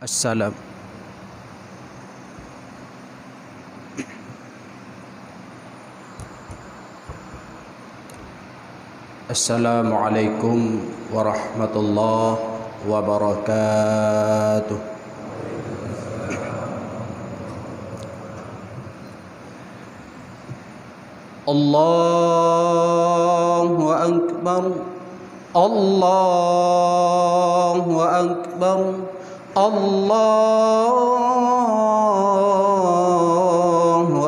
السلام. Assalamualaikum warahmatullahi wabarakatuh. Allahu akbar. Allahu akbar. Allahu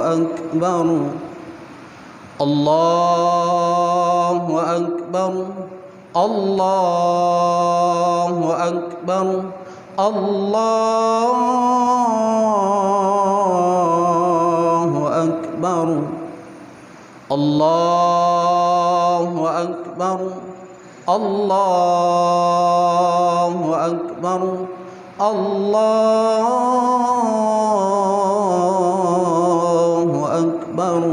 akbar. Allahu akbar. Allahu akbar. Allahu akbar. Allahu akbar. Allahu akbar. Allahu akbar.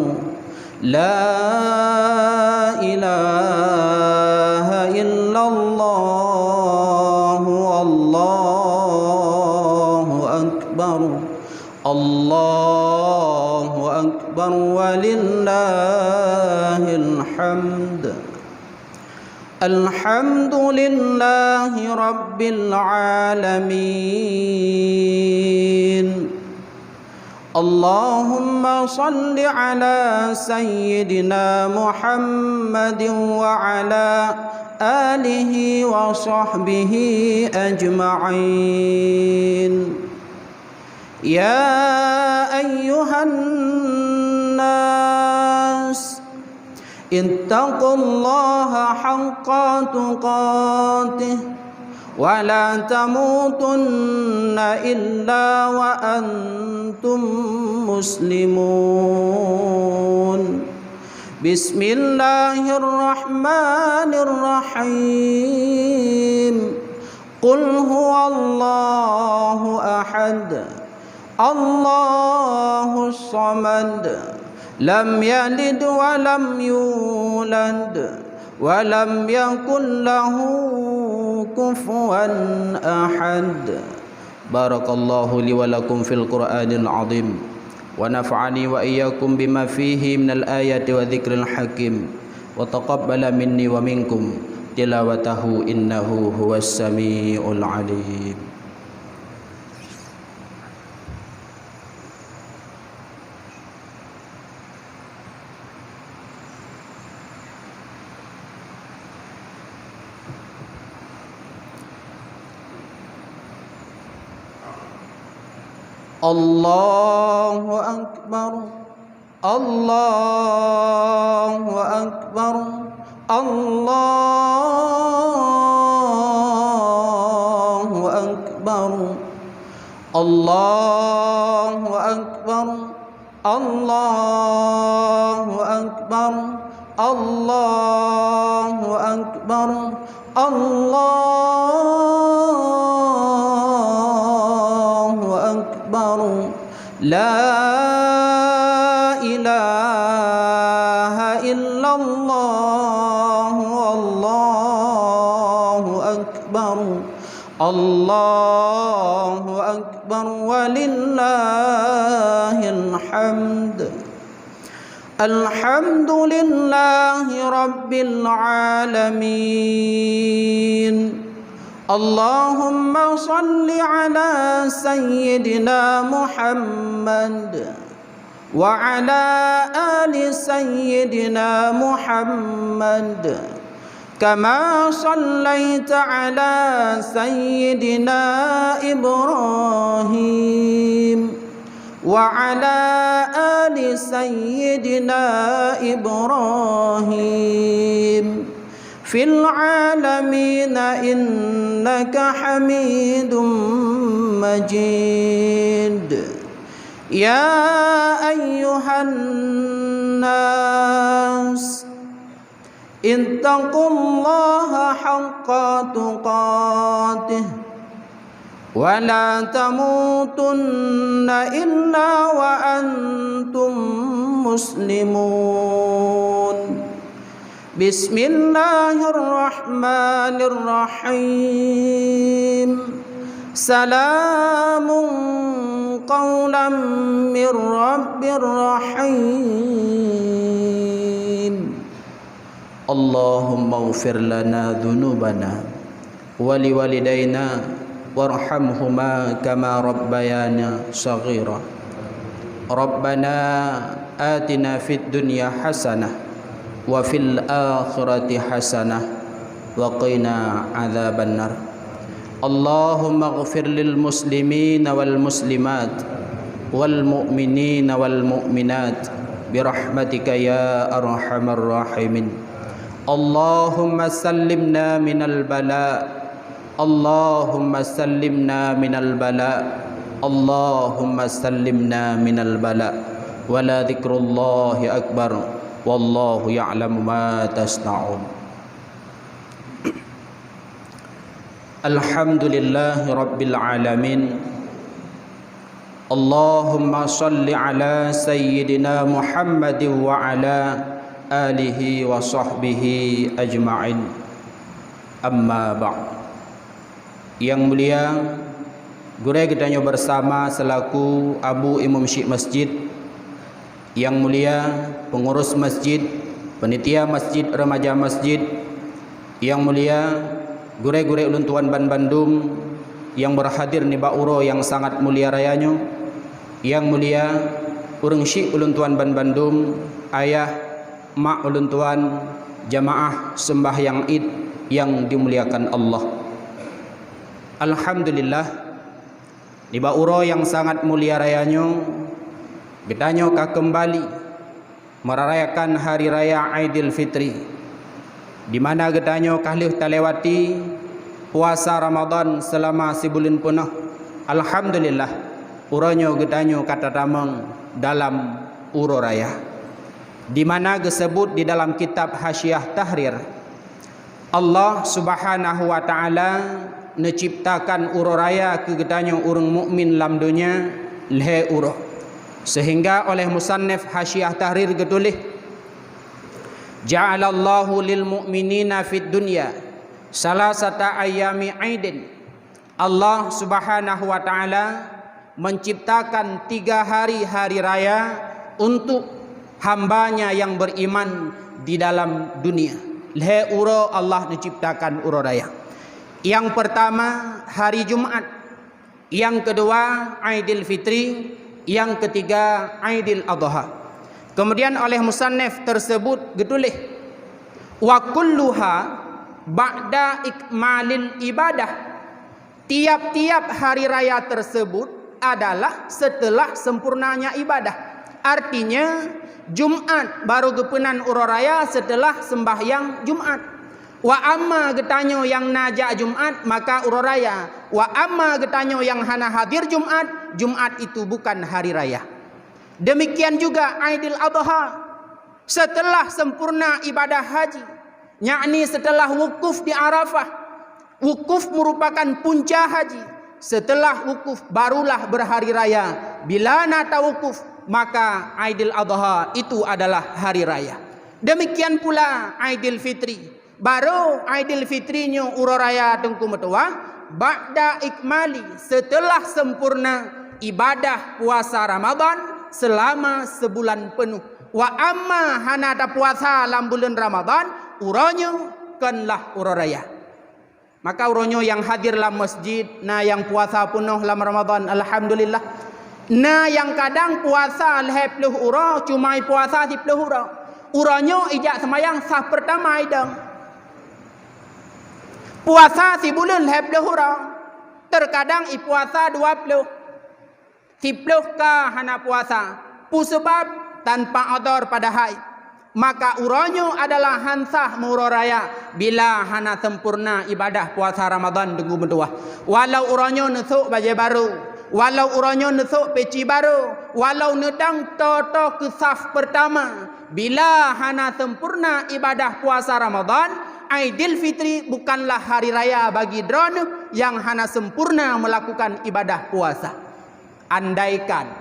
La ilaha illallah. Allahu akbar. Allahu akbar walillahil hamd. Alhamdulillahi rabbil alamin. Allahumma salli ala sayyidina Muhammadin wa ala alihi wa sahbihi ajma'in. Ya ayyuhan nas ittaqullaha haqqa tuqatih wa la tamutunna illa wa antum muslimun. Bismillahirrahmanirrahim. Qul huwallahu ahad, Allahus samad, lam yalid wa lam yulad wa lam yakul lahu kufuwan ahad. Barakallahu li wa lakum fil Qur'anil azim wa nafa'ani wa iyyakum bima fihi minal ayati wa dzikril hakim wa taqabbala minni wa minkum tilawatahu innahu huwas samiul alim. Allahu akbar. Allahu akbar. Allahu akbar. Allahu akbar. Allahu akbar. Allahu akbar. Allahu akbar. La ilaha illallah. Allahu akbar. Allahu akbar walillahil hamd. Alhamdulillahi rabbil alamin. Allahumma salli ala sayyidina Muhammad wa ala ali sayyidina Muhammad kama sallaita ala sayyidina Ibrahim wa ala ali sayyidina Ibrahim fil alamin innaka hamidum majid. Ya ayyuhan nas ittaqullaha haqqa tuqatih wa la tamutunna illa wa antum muslimun. Bismillahirrahmanirrahim. Salamun qawlan min rabbir rahim. Allahumma ighfir lana dhunubana wa liwalidayna warhamhuma kama rabbayana shaghira. Rabbana atina fid dunya hasanah wa fil akhirati hasanah wa qina adzabannar. Allahumma ighfir lil muslimin wal muslimat wal mu'minin wal mu'minat birahmatika ya arhamar rahimin. Allahumma sallimna minal bala, Allahumma sallimna minal bala, Allahumma sallimna minal bala. Wala dzikrullahi akbar wallahu ya'lamu ma tasna'un. Alhamdulillahi rabbil alamin. Allahumma salli ala sayyidina Muhammadin wa ala alihi wa sahbihi ajma'in. Amma ba'd. Yang mulia, guru kita bersama selaku Abu Imam Syekh Masjid. Yang mulia pengurus masjid, panitia masjid, remaja masjid. Yang mulia gure-gure ulun tuan Ban Bandung yang berhadir ni Bauro yang sangat mulia rayanya. Yang mulia urang Syekh ulun tuan Ban Bandung, ayah mak ulun tuan jamaah sembahyang Id yang dimuliakan Allah. Alhamdulillah di Bauro yang sangat mulia rayanya, getanyo ka kembali merayakan hari raya Aidil Fitri, di mana getanyo kahlih talewati puasa Ramadan selama sebulan penuh. Alhamdulillah uronyo getanyo kata tamang dalam uro raya, di mana disebut di dalam kitab Hasyiah Tahrir, Allah Subhanahu wa taala menciptakan uro raya ke getanyo urang mukmin lam dunia lehe uro, sehingga oleh musannif Hasyiah Tahrir getulih ja'alallahu lil mu'minina fid dunya salasata ayami aidin. Allah Subhanahu wa taala menciptakan 3 hari raya untuk hambanya yang beriman di dalam dunia. Lehe uro Allah menciptakan uro raya. Yang pertama hari Jumat, yang kedua Aidil Fitri, yang ketiga Aidil Adha. Kemudian oleh musannif tersebut getulih wa kulluha ba'da ikmalil ibadah. Tiap-tiap hari raya tersebut adalah setelah sempurnanya ibadah. Artinya Jumat baru gepenan uro raya setelah sembahyang Jumat. Wa amma getanyo yang najak Jumat maka uro raya. Wa amma getanyo yang hana hadir Jumat, Jumat itu bukan hari raya. Demikian juga Aidil Adha setelah sempurna ibadah haji, yakni setelah wukuf di Arafah. Wukuf merupakan punca haji. Setelah wukuf barulah berhari raya. Bila nata wukuf maka Aidil Adha itu adalah hari raya. Demikian pula Aidil Fitri. Baru Aidil Fitrinya uro raya tengku metua ba'da ikmali, setelah sempurna ibadah puasa Ramadan selama sebulan penuh. Wa amma hanada puasa dalam bulan Ramadan uronyo kanlah uro raya. Maka uronyo yang hadir dalam masjid, nah yang puasa penuh dalam Ramadan, alhamdulillah. Nah yang kadang puasa lehepluh uro, cuma puasa 10 uro. Uronyo ijak semayang sah pertama idang. Puasa si bulan lehepluh uro. Terkadang puasa 20. 10 ka hana puasa. Pusebab tanpa odor pada haid. Maka uronyo adalah hansah muro raya bila hana sempurna ibadah puasa Ramadan tenggu berdua. Walau uronyo nesuk baju baru, walau uronyo nesuk peci baru, walau nedang toto ke saf pertama, bila hana sempurna ibadah puasa Ramadan, Aidil Fitri bukanlah hari raya bagi drone yang hana sempurna melakukan ibadah puasa. Andaikan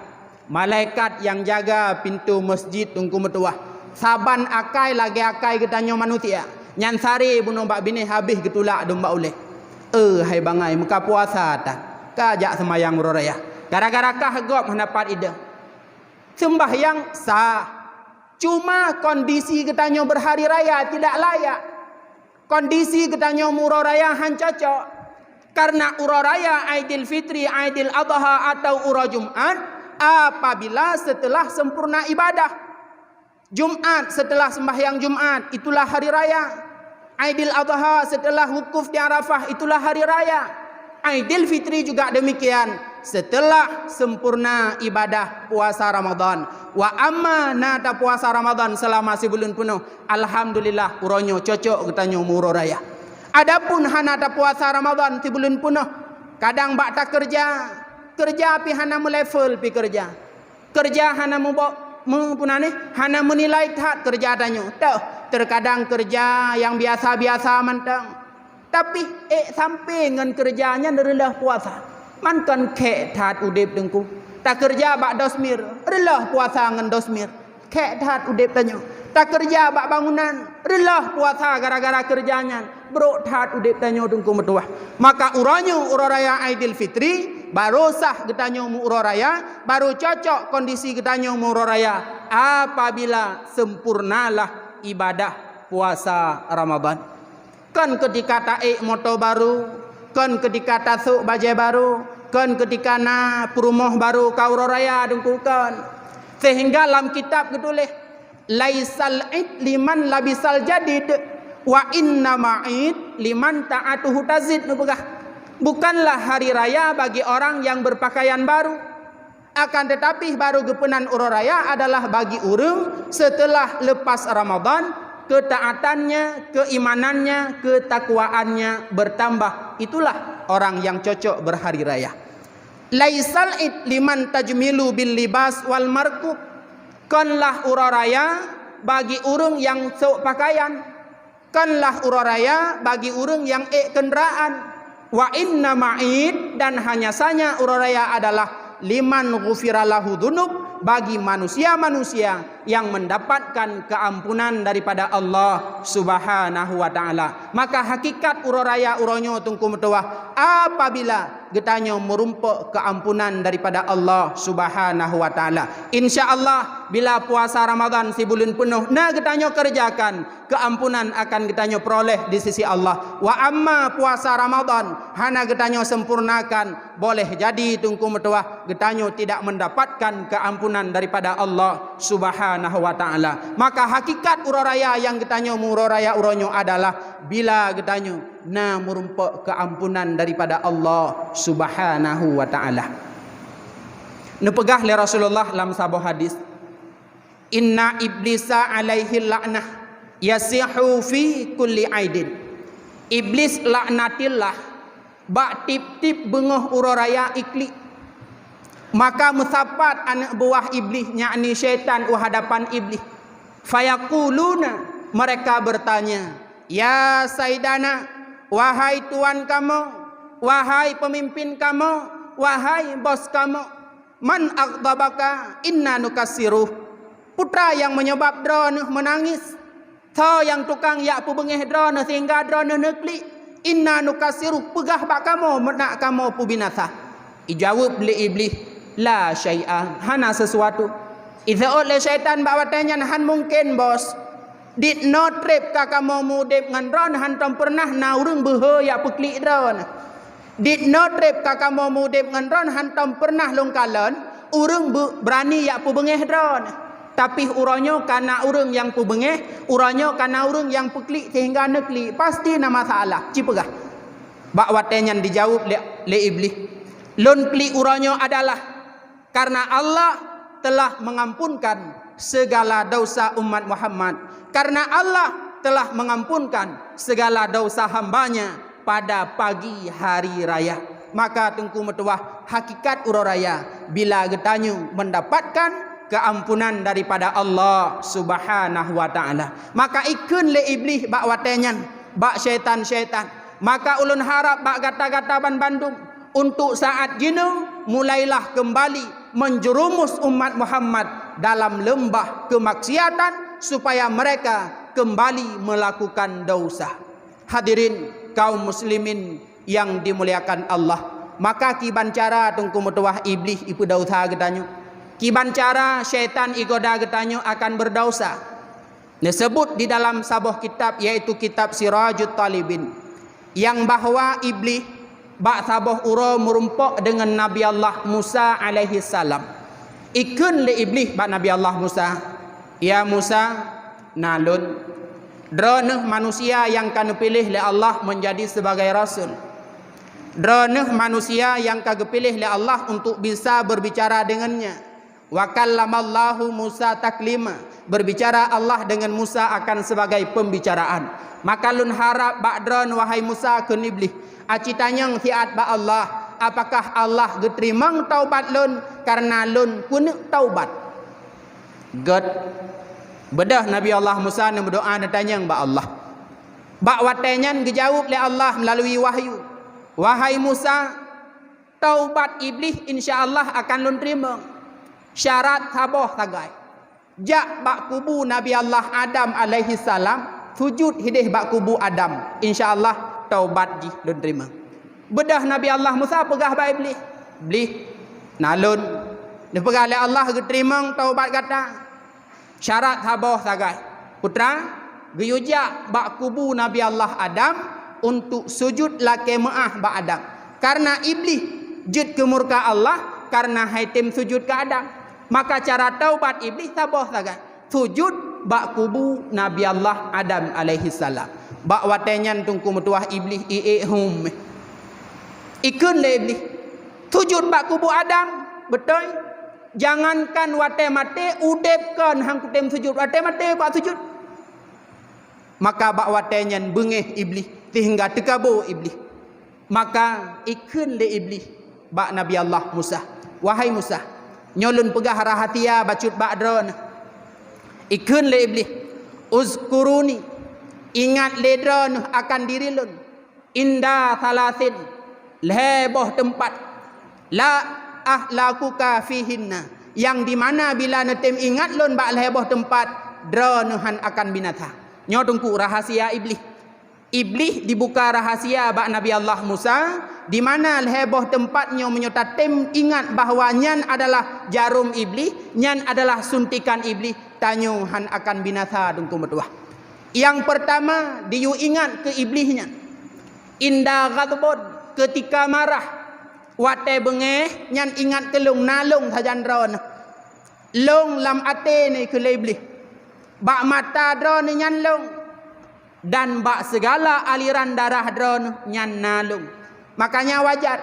malaikat yang jaga pintu masjid tunggu metuah saban akai lagi akai getanyo manusia nyansari bunuh bak bini habis getulak domba oleh hai bangai muka puasa tak kajak semayang uraraya. Gara-gara kah gop mendapat ide. Sembahyang sah. Cuma kondisi katanya berhari raya tidak layak. Kondisi katanya uraraya han cocok. Karena uraraya Aidil Fitri, Aidil Adha atau ura Jumat apabila setelah sempurna ibadah. Jumat setelah sembahyang Jumat itulah hari raya. Aidil Adha setelah wukuf di Arafah itulah hari raya. Aidil Fitri juga demikian setelah sempurna ibadah puasa Ramadan. Wa amma nata puasa Ramadan selama sebulan penuh, alhamdulillah uronyo cocok katanya muro raya. Adapun hanata puasa Ramadan sebulan penuh, kadang bak tak kerja pi hana level pi kerja. Kerja hana hana menilai tak kerja tanya. Terkadang kerja yang biasa-biasa mantang. Tapi sampai dengan kerjanya rendah puasa. Man kan kek tat udip dengku. Tak kerja bak dosmir, rendah puasa dengan dosmir. Kek tat udip tanya. Tak kerja bak bangunan, rendah puasa gara-gara kerjanya. Bro tat udip tanya dengku metuah. Maka uranyo uraraya Aidil Fitri baru sah getanyo mu uraraya, baru cocok kondisi getanyo mu uraraya apabila sempurnalah ibadah puasa Ramadan. Kan ketika taik motor baru, kan ketika tasuk baju baru, kan ketika na perumah baru kau raya dengkukan. Sehingga dalam kitab ditulis laisal id liman labisal jadid wa inna ma'id liman ta'atuhu tazid. Bukanlah hari raya bagi orang yang berpakaian baru, akan tetapi baru gepenan uraraya adalah bagi orang setelah lepas Ramadan. Ketaatannya, keimanannya, ketakwaannya bertambah. Itulah orang yang cocok berhari raya. Laisal id liman tajmilu bil libas wal markub. Kanlah uraraya bagi urang yang sok pakaian. Kanlah uraraya bagi urang yang kenderaan. Wa inna ma'id, dan hanya saja uraraya adalah liman ghufiralahu dzunub, bagi manusia-manusia yang mendapatkan keampunan daripada Allah Subhanahu wa taala. Maka hakikat uraraya uronyo tungku metuah apabila getanyo merumpuk keampunan daripada Allah Subhanahu wa taala. Insyaallah bila puasa Ramadan sebulan penuh na getanyo kerjakan, keampunan akan getanyo peroleh di sisi Allah. Wa amma puasa Ramadan hana getanyo sempurnakan, boleh jadi tungku metuah getanyo tidak mendapatkan keampunan daripada Allah Subhanahu wa taala. Maka hakikat uraraya yang getanyo muraraya uronyo adalah bila getanyo na merumpuk keampunan daripada Allah Subhanahu wa taala. Nepegah le Rasulullah dalam sebuah hadis, inna iblisa alaihi la'nah yasihu fi kulli aidin. Iblis laknatillah bak tip-tip bengah uraraya ikli. Maka musapat anak buah iblis, yakni syaitan hadapan iblis. Fayaquluna, mereka bertanya, ya sayyidana, wahai tuan kamu, wahai pemimpin kamu, wahai bos kamu, man aghdabaka inna nukassiruh. Putra yang menyebab drone menangis, tho yang tukang yak pu bengeh drone sehingga drone nekli, inna nukassiruh, pegah bak kamu nak kamu pu binasa. Ijawab li iblis, la syai'ah, hana sesuatu. Idza oleh syaitan bawa tanya han mungkin bos. Did not trip ka kamu mudip ngan drone han tam pernah na urang behe ya peklik drone. Did not trip ka kamu mudip ngan drone han tam pernah longkalan urang berani ya pu bengeh drone. Tapi uranyo kana urang yang pu bengeh, uranyo kana urang yang peklik sehingga nekli, pasti na masalah. Cipegah. Bak watenyan dijawab le iblis. Lon kli uranyo adalah karena Allah telah mengampunkan segala dosa umat Muhammad. Karena Allah telah mengampunkan segala dosa hambanya pada pagi hari raya. Maka tengku metuah hakikat uraraya bila getanyu mendapatkan keampunan daripada Allah Subhanahu wa taala. Maka ikun le iblis bak watenyan, bak syaitan-syaitan. Maka ulun harap bak gata-gata ban Bandung untuk saat jinu mulailah kembali menjerumus umat Muhammad dalam lembah kemaksiatan supaya mereka kembali melakukan dosa. Hadirin kaum muslimin yang dimuliakan Allah, maka kiban cara tungku mutuah iblis ipu dausa getanyo. Kiban cara syaitan igoda getanyo akan berdosa. Disebut di dalam sebuah kitab yaitu kitab Sirajut Talibin yang bahwa iblis bak sabuh ura merumpok dengan Nabi Allah Musa alaihi salam. Ikun le iblis bak Nabi Allah Musa. Ya Musa, nalun drone manusia yang kanu pilih le Allah menjadi sebagai rasul. Drone manusia yang kanu pilih le Allah untuk bisa berbicara dengannya. Wa kallamallahu Musa taklima. Berbicara Allah dengan Musa akan sebagai pembicaraan. Maka lun harap bak drone wahai Musa kun iblis. Aci tanyang siat ba Allah, apakah Allah geterimang taubat lun karena lun kun taubat. God bedah Nabi Allah Musa yang berdoa dan tanyang ba Allah. Bak watenyan dijawab oleh Allah melalui wahyu. Wahai Musa, taubat iblis insya-Allah akan lun terima. Syarat saboh tagai. Jak bak kubu Nabi Allah Adam alaihi salam sujud hidih bak kubu Adam. Insya-Allah taubat ji lun terima. Bedah Nabi Allah Musa pegah ba iblis. Iblis nalun dia pegah oleh Allah geterimang taubat kata. Syarat saboh tagai. Putra geyujak bak kubu Nabi Allah Adam untuk sujud la kemaah bak Adam. Karena iblis jud ke murka Allah karena haitim sujud ke Adam. Maka cara taubat iblis saboh tagai. Sujud bak kubu Nabi Allah Adam alaihi salam. Bak watenyan tungku mutuah iblis hum. Ikun le iblis. Sujud bak kubu Adam, betul? Jangankan wate mate udepkan hang kutem sujud. Wate mate kuat sujud. Maka bak watenyan bengeh iblis sehingga tekabo iblis. Maka ikun le iblis bak Nabi Allah Musa. Wahai Musa, nyolun pegah rahasia bacut bak drone. Ikun le iblis. Uzkuruni. Ingat le drone akan diri lun. Inda salasin. Leboh tempat. La ahlakuka fihinna. Yang di mana bila netem ingat lun bak leboh tempat. Dronehan akan binatang. Nyo tungku rahasia iblis. Iblis dibuka rahasia bak Nabi Allah Musa. Di mana leboh tempatnya menyota tem ingat bahawa nyan adalah jarum iblis. Nyan adalah suntikan iblis. Tanyuhan akan binasa tungku metuah. Yang pertama diu ingat ke iblisnya. Inda ghadbun ketika marah. Wate bengeh nyan ingat ke lung nalung sajan drone. Lung lam ate ni ke iblis. Bak mata drone nyan lung. Dan bak segala aliran darah drone nyan nalung. Makanya wajar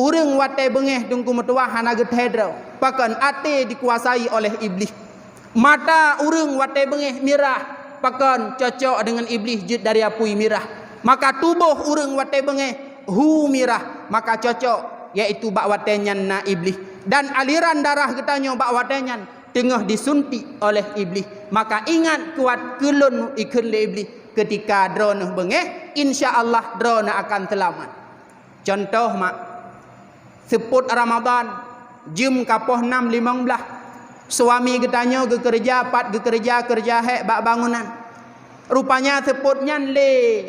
urang wate bengeh tungku metuah hana gethedro. Pakan ate dikuasai oleh iblis. Mata urang wate bengeh mirah. Pakan cocok dengan iblis jud dari apui mirah. Maka tubuh urang wate bengeh hu mirah. Maka cocok yaitu bak watenyan na iblis. Dan aliran darah getanyo bak watenyan tengah disuntik oleh iblis. Maka ingat kuat kelun ikun le iblis. Ketika drone bengeh, insya-Allah drone akan selamat. Contoh mak, seput Ramadan, jam kapoh 6.15. Suami getanyo ge kerja, pat ge kerja hek bak bangunan. Rupanya seputnya le.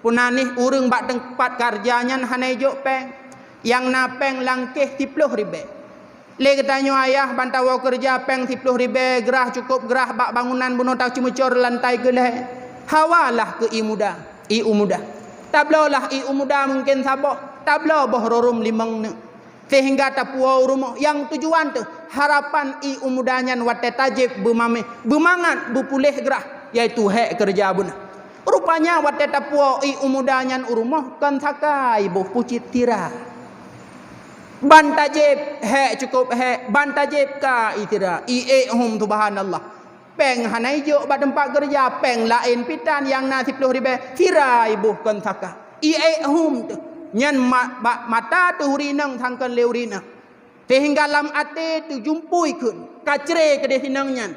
Punanih urang bak tempat kerjanya hanai jok peng. Yang napeng langkeh 10.000. Le getanyo ayah bantawa kerja peng 10.000 gerah cukup gerah bak bangunan bunuh tak cumucor lantai geleh. Hawalah ke imuda. Tablolah muda mungkin saboh. Tablo boh rorum limang ne. Sehingga tapuau rumah. Yang tujuan tu harapan mudanya wate tajib bumame. Bumangat bupulih gerah. Yaitu hek kerja buna. Rupanya wate tapuau mudanya rumah. Kan sakai boh pucit tira. Ban tajib hek cukup hek. Ban tajib ka itira. Hum subhanallah. Peng hanai jo bak tempat kerja. Peng lain pitan yang na 10.000. Tira ibu kan saka. Hum tu. Nyan mata tu hurinang thangkan leurina. Sehingga lam ate tu jumpui kun. Kacre ke desinang nyan.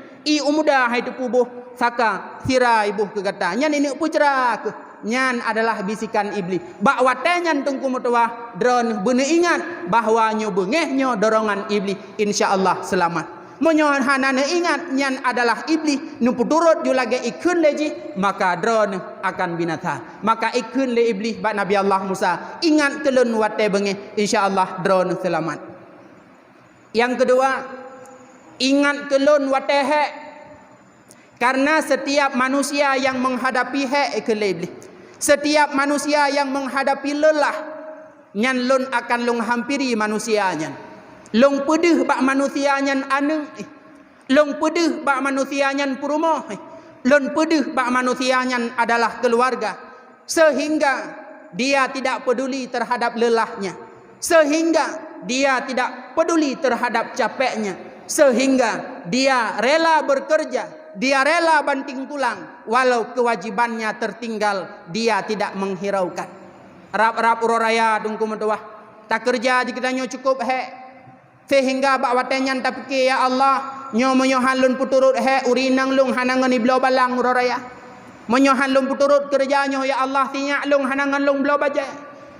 Umuda hai tu pubuh saka. Tira ibu ke kata. Nyan ini pucera ke. Nyan adalah bisikan iblis. Bak watenyan tungku mutuah drone. Bener ingat bahawa nyo bengeh nyo dorongan iblis. InsyaAllah selamat. Menyohan hanana ingat nyan adalah iblis nu puturut ju lagi ikun leji maka drone akan binasa. Maka ikun le iblis ba Nabi Allah Musa ingat kelun wate bengi insyaallah drone selamat. Yang kedua, ingat kelun wate hek. Karena setiap manusia yang menghadapi hek ikun le iblis. Setiap manusia yang menghadapi lelah nyan lun akan lung hampiri manusianya. Long pedih bak manusia nyan aneng, long pedih bak manusia nyan purmo, long pedih bak manusia nyan adalah keluarga, sehingga dia tidak peduli terhadap lelahnya, sehingga dia tidak peduli terhadap capeknya, sehingga dia rela bekerja, dia rela banting tulang, walau kewajibannya tertinggal, dia tidak menghiraukan. Rap-rap uroraya dungku metuah, tak kerja di kitanya cukup sehingga bak watenyan tak fikir ya Allah nyo menyohan lun puturut urinang lung hanangan ni belau balang uroraya. Menyohan lung puturut kerjanya ya Allah tinyak lung hanangan lung belau baja.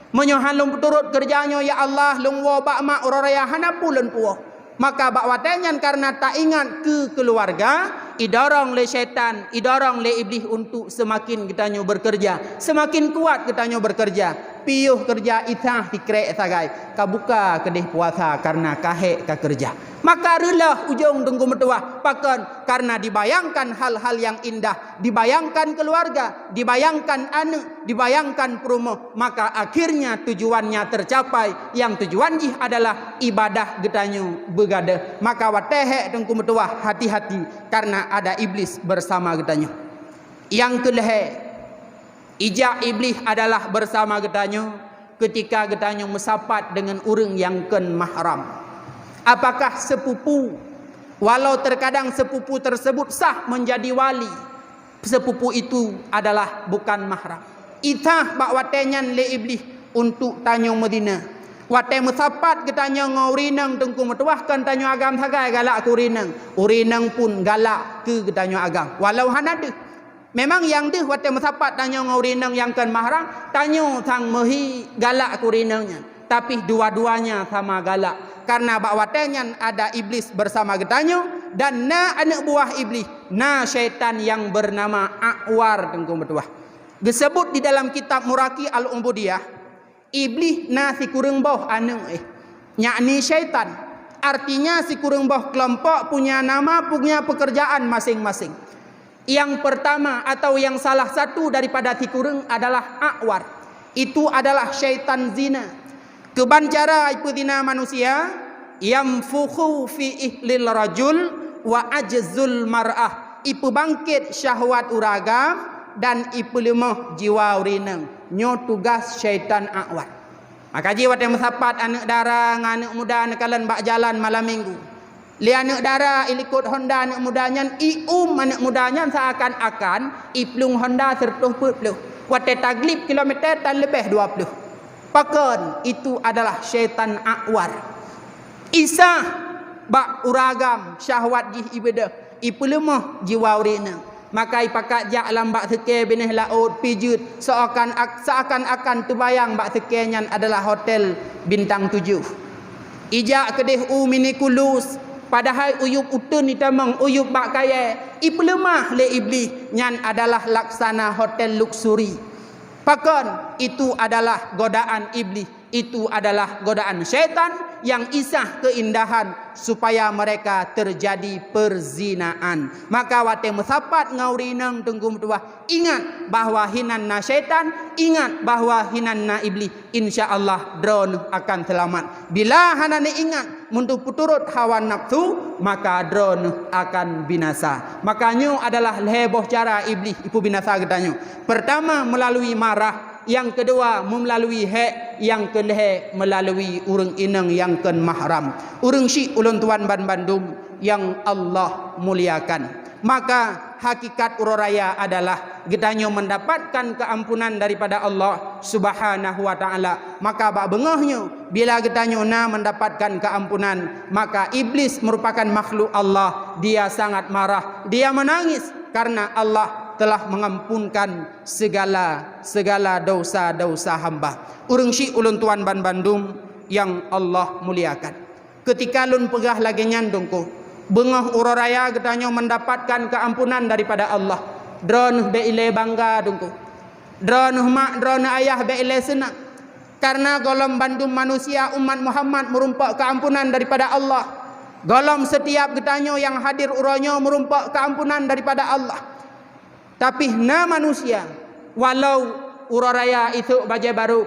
Menyohan lung puturut kerjanya ya Allah lung wo bak mak uroraya hanapu lun puo. Maka bak watenyan karena tak ingat ke keluarga, idorong le syaitan, idorong le iblis untuk semakin kitanya bekerja, semakin kuat kitanya bekerja. Piuh kerja itah dikrek sagai, kabuka kedih puasa karena kahek ka kerja. Maka relah ujung tunggu metuah pakan karena dibayangkan hal-hal yang indah, dibayangkan keluarga, dibayangkan anak, dibayangkan perumahan, maka akhirnya tujuannya tercapai. Yang tujuan jih adalah ibadah getanyu begadah. Maka watehek tunggu metuah hati-hati karena ada iblis bersama getanyu. Yang keleh ijak iblis adalah bersama getanyu ketika getanyu mesapat dengan orang yang ken mahram. Apakah sepupu, walau terkadang sepupu tersebut sah menjadi wali, sepupu itu adalah bukan mahram. Itah bak watenyan le iblis untuk tanyo Medina. Wate mesapat getanyu ngaurinang tengku metuahkan tanyo agam sagai galak kurinang. Urinang pun galak ke getanyu agam. Walau hanade. Memang yang deh wate mesapat tanyo ngaurinang yang kan mahram, tanyo sang mehi galak kurinangnya. Tapi dua-duanya sama galak. Karena bak watenyan ada iblis bersama getanyo dan na anak buah iblis, na syaitan yang bernama A'war tengku metuah. Disebut di dalam kitab Muraki Al-Ubudiyah, iblis na si kurang bawah anak yakni syaitan. Artinya si kurang bawah kelompok punya nama, punya pekerjaan masing-masing. Yang pertama atau yang salah satu daripada si kurang adalah A'war. Itu adalah syaitan zina. Kebancara ipu zina manusia yang fuhu fi ihlil rajul wa ajzul mar'ah. Ipu bangkit syahwat uragam dan ipu lemah jiwa urinang. Nyo tugas syaitan A'war. Maka jiwa yang mesapat anak dara anak muda nekalan bak jalan malam minggu. Li anak dara ilikut Honda anak mudanya anak mudanya seakan-akan iplung Honda sertuh puluh. Wate taglib kilometer tan lebih 20. Pakan itu adalah syaitan A'war. Isa bak uragam syahwat jih ibadah ipu lemah jiwa urina. Maka ipakat jak lambak seke benih laut pijut seakan-akan terbayang bak sekenyan adalah hotel bintang 7. Ijak kedih mini kulus padahal uyup utun itamang uyup bak kaya ipu lemah le iblis nyan adalah laksana hotel luxury. Pakan itu adalah godaan iblis, itu adalah godaan syaitan yang isah keindahan supaya mereka terjadi perzinaan. Maka wate mesapat ngaurinang tengkum tuah, ingat bahwa hinanna syaitan, ingat bahwa hinanna iblis. Insyaallah drone akan selamat. Bila hanane ingat untuk puturut hawa nafsu, maka drone akan binasa. Makanya adalah leboh cara iblis ipu binasa getanyo. Pertama melalui marah, yang kedua melalui yang kelih melalui urang inang yang ken mahram. Urang syik ulun tuan ban Bandung yang Allah muliakan. Maka hakikat uroraya adalah getanyo mendapatkan keampunan daripada Allah Subhanahu wa taala. Maka bak bengahnya bila getanyo na mendapatkan keampunan, maka iblis merupakan makhluk Allah. Dia sangat marah, dia menangis karena Allah telah mengampunkan segala dosa-dosa hamba. Urang syik ulun tuan ban Bandung yang Allah muliakan. Ketika lun pegah lagi nyandungku, Bengah uraraya katanya mendapatkan keampunan daripada Allah. Drone be ile bangga dengku. Drone mak drone ayah be ile senang. Karena golom bandum manusia umat Muhammad merumpak keampunan daripada Allah. Golom setiap katanya yang hadir uranya merumpak keampunan daripada Allah. Tapi na manusia walau uraraya itu baju baru,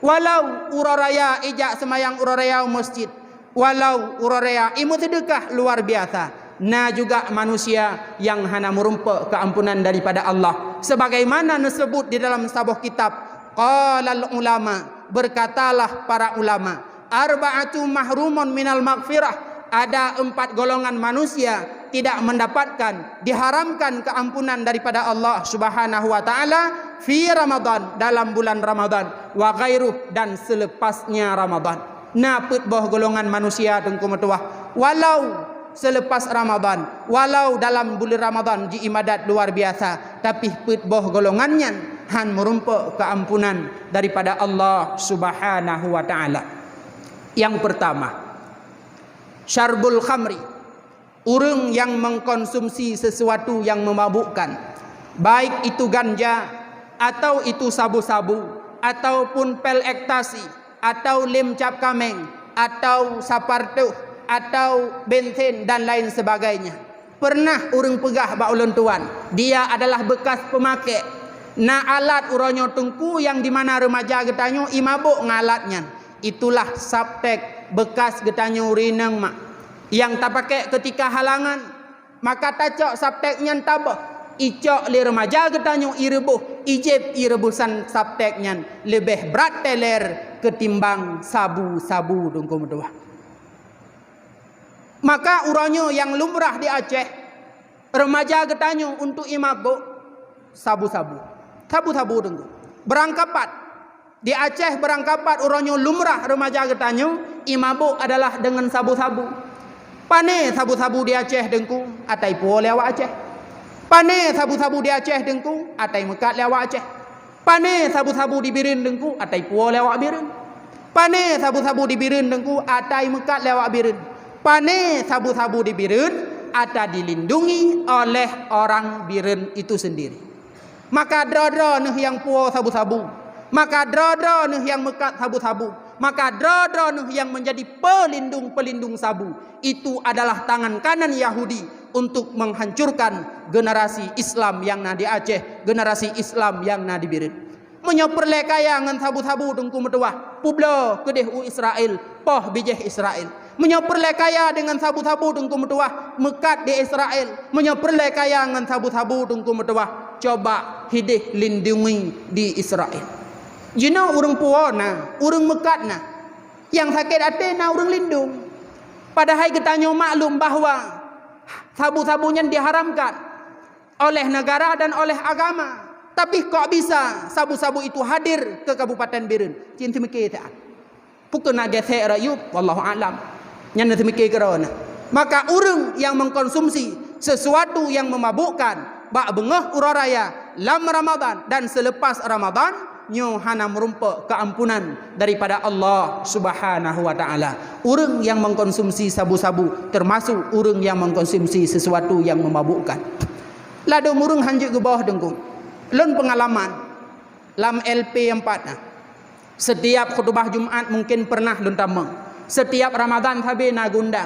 walau uraraya ijak semayang uraraya masjid, walau uraraya imut sedekah luar biasa, na juga manusia yang hana merumpak keampunan daripada Allah. Sebagaimana disebut di dalam sebuah kitab, qalal ulama, berkatalah para ulama, arba'atu mahrumun minal maghfirah, ada 4 golongan manusia tidak mendapatkan, diharamkan keampunan daripada Allah Subhanahu wa taala fi Ramadan, dalam bulan Ramadan, wa ghairuh, dan selepasnya Ramadan. Na put boh golongan manusia tengku metuah, walau selepas Ramadan, walau dalam bulan Ramadan di ibadat luar biasa, tapi put boh golongannya han merumpak keampunan daripada Allah Subhanahu wa taala. Yang pertama, syarbul khamri, orang yang mengkonsumsi sesuatu yang memabukkan, baik itu ganja atau itu sabu-sabu ataupun pel ekstasi atau lem cap kameng atau sapartuh atau bensin dan lain sebagainya. Pernah orang pegah ba ulun tuan, dia adalah bekas pemakai na alat uronyo tengku yang di mana remaja getanyo imabuk ngalatnya. Itulah saptek bekas getanyo rineng mak yang tak pakai ketika halangan, maka tacok sapteknya tabah icok li remaja getanyo irebuh ijib irebusan sapteknya lebih berat teler ketimbang sabu-sabu dengku medua. Maka uronyo yang lumrah di Aceh, remaja getanyo untuk imabuk sabu-sabu dengku. Berangkapat di Aceh, berangkapat uronyo lumrah remaja getanyo imabuk adalah dengan sabu-sabu. Pane sabu-sabu di Aceh dengku atai puo lewat Aceh. Pane sabu-sabu di Aceh dengku atai mekat lewat Aceh. Pane sabu-sabu di Birin dengku atai puo lewat Birin. Pane sabu-sabu di Birin dengku atai mekat lewat Birin. Pane sabu-sabu di Birin ada dilindungi oleh orang Birin itu sendiri. Maka dro-dro nih yang puo sabu-sabu, maka dro-dro nih yang mekat sabu-sabu, maka dro-dro nih yang menjadi pelindung sabu. Itu adalah tangan kanan Yahudi untuk menghancurkan generasi Islam yang na di Aceh, generasi Islam yang na di Birin. Menyoperle kaya ngan sabu-sabu dengku metuah publo kedeh u Israel, poh bijeh Israel. Menyoperle kaya dengan sabu-sabu dengku metuah mekat di Israel. Menyoperle kaya ngan sabu-sabu dengku metuah coba hidih lindungi di Israel. Jina urang puana, urang mekat na, yang sakit hati na urang lindung. Padahal kita maklum bahawa sabu-sabunya diharamkan oleh negara dan oleh agama. Tapi kok bisa sabu-sabu itu hadir ke Kabupaten Birin? Cinta mikir tak? Pukul nak gesek rayup, wallahu alam. Yang nanti mikir kerana. Maka orang yang mengkonsumsi sesuatu yang memabukkan, bak bengah uraraya lam Ramadan dan selepas Ramadan, nyo hana merumpak keampunan daripada Allah Subhanahu wa taala. Orang yang mengkonsumsi sabu-sabu termasuk orang yang mengkonsumsi sesuatu yang memabukkan. Lado murung hanjuk ke bawah dengkung. Lon pengalaman lam LP 4 nah. Setiap khutbah Jumat mungkin pernah lon tamang. Setiap Ramadan tabe na gundang.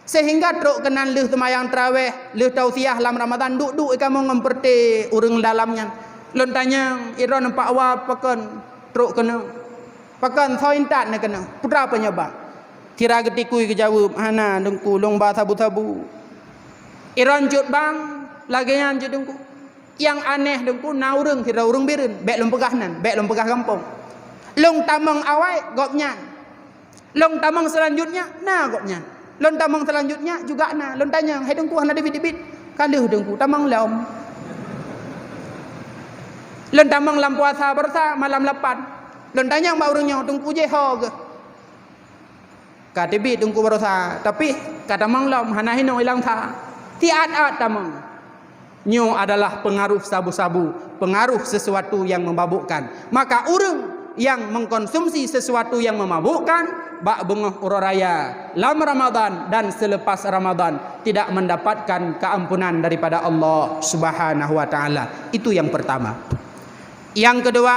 Sehingga truk kenan leuh temayang tarawih, leuh tausiah lam Ramadan duk-duk kamu ngemperti urang dalamnya. Lon tanya ira nampak wa pakan truk kena. Pakan sointat na kena. Putra penyebab. Kira getikui ke jawab hana dengku long ba sabu-sabu. Iron jut bang lagian jut dengku. Yang aneh dengku na urang kira urang Birin, bek lom pegahnan, bek lom pegah kampung. Long tamang awai gopnya. Long tamang selanjutnya na gopnya. Long tamang selanjutnya juga na. Long tanya, "Hai dengku hana debit-debit?" Kalih dengku tamang laum. Long tamang lam puasa bersa malam 8. Long tanya mbak urangnya, "Dengku je ho ke?" Kata debit dengku bersa, tapi kata mang laum hana hino ilang tha. Tiat-at tamang. Nyo adalah pengaruh sabu-sabu, pengaruh sesuatu yang memabukkan. Maka orang yang mengkonsumsi sesuatu yang memabukkan, bak bengah uraraya lam Ramadan dan selepas Ramadan tidak mendapatkan keampunan daripada Allah Subhanahu wa taala. Itu yang pertama. Yang kedua,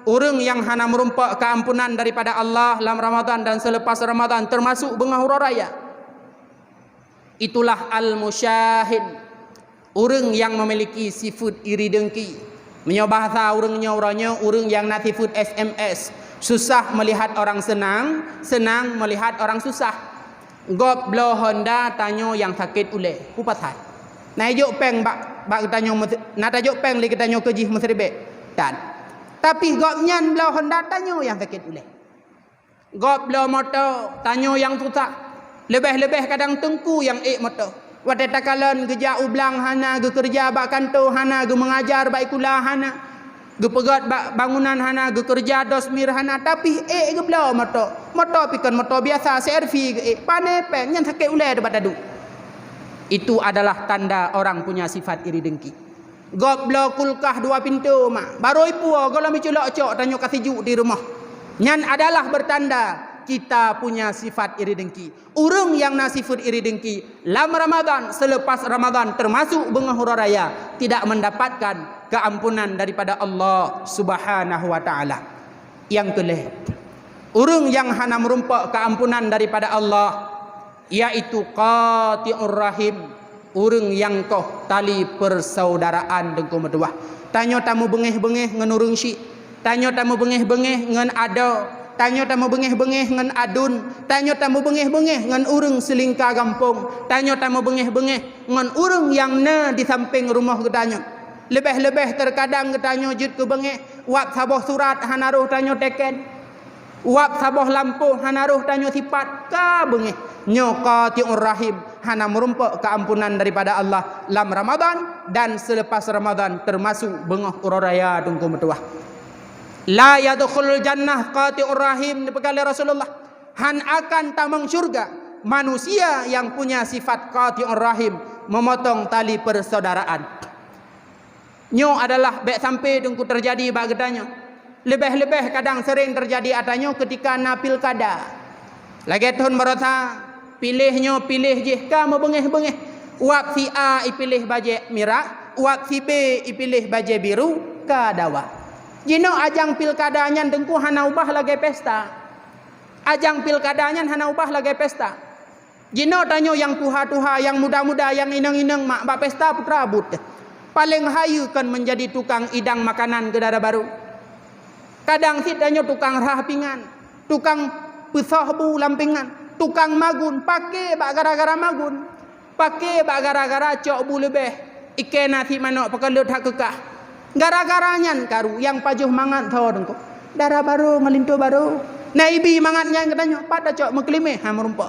orang yang hana merumpak keampunan daripada Allah dalam Ramadan dan selepas Ramadan termasuk bengah uraraya. Itulah al-musyahid, orang yang memiliki sifat iri dengki. Menyobahasa orangnya orang yang nak sifat SMS, susah melihat orang senang, senang melihat orang susah. Gop blow Honda tanyo yang sakit ule, kupasai. Najuk peng bak tanyo nak tajuk peng li tanyo kejih mesribek. Dan tapi gop nyan blow Honda tanyo yang sakit ule. Gop blow motor tanyo yang susah. Lebih-lebih kadang tengku yang motor. Wate takalan kerja ublang hana ge kerja bak kantor hana ge mengajar bak kuliah hana ge pegat bak bangunan hana ge kerja dosmir hana tapi ge belau motor pikon motor biasa CRV ge pane peng nyan sakit ulai debat adu. Itu adalah tanda orang punya sifat iri dengki. Gop belau kulkah 2 pintu mak baru ipu golam culok-cok tanyo kasih juk di rumah. Nyan adalah bertanda kita punya sifat iri dengki. Orang yang nasifat iri dengki dalam Ramadan selepas Ramadan termasuk bengah uraraya tidak mendapatkan keampunan daripada Allah Subhanahu wa taala. Yang kelih, orang yang hana merumpak keampunan daripada Allah yaitu qati'ur rahim, orang yang koh tali persaudaraan dengku meduah. Tanyo tamu bengeh-bengeh ngan urang syik, tanyo tamu bengeh-bengeh ngan ada, tanyo tamu bengeh-bengeh ngan adun, tanyo tamu bengeh-bengeh ngan urang selingkah kampung, tanyo tamu bengeh-bengeh ngan urang yang na di samping rumah getanyo. Lebih-lebih terkadang getanyo jut ke bengeh, wap saboh surat hanaruh tanyo teken, wap saboh lampu hanaruh tanyo sifat ka bengeh. Nyo qati'ur rahim, hana merumpak keampunan daripada Allah dalam Ramadan dan selepas Ramadan termasuk bengah uraraya tungku metuah. La yadkhulul jannah qati'ur rahim, dipekali Rasulullah, han akan tamang syurga manusia yang punya sifat qati'ur rahim, memotong tali persaudaraan. Nyo adalah baik sampai tungku terjadi bak gedanyo. Lebih-lebih kadang sering terjadi atanyo ketika na pilkada. Lagi tahun berasa pilihnya pilih je kamu bengeh-bengeh. Wak si A ipilih baju merah, wak si B ipilih baju biru ka dawa. Jino ajang pilkadanya tengku hana ubah lagi pesta. Ajang pilkadanya hana ubah lagi pesta. Jino tanyo yang tuha-tuha, yang muda-muda, yang inang-inang mak bak pesta putra but. Paling hayu kan menjadi tukang idang makanan gedara baru. Kadang si tanyo tukang rahpingan, tukang pesahbu lampingan, tukang magun, pakai bak gara-gara magun, pakai bak gara-gara cok bu lebih. Ikan nasi manok pekelut hak kekah. Gara-garanya karu yang pajuh mangat tau dengko. Darah baru melintu baru. Naibi mangatnya katanya pada cok meklimeh ha merumpak.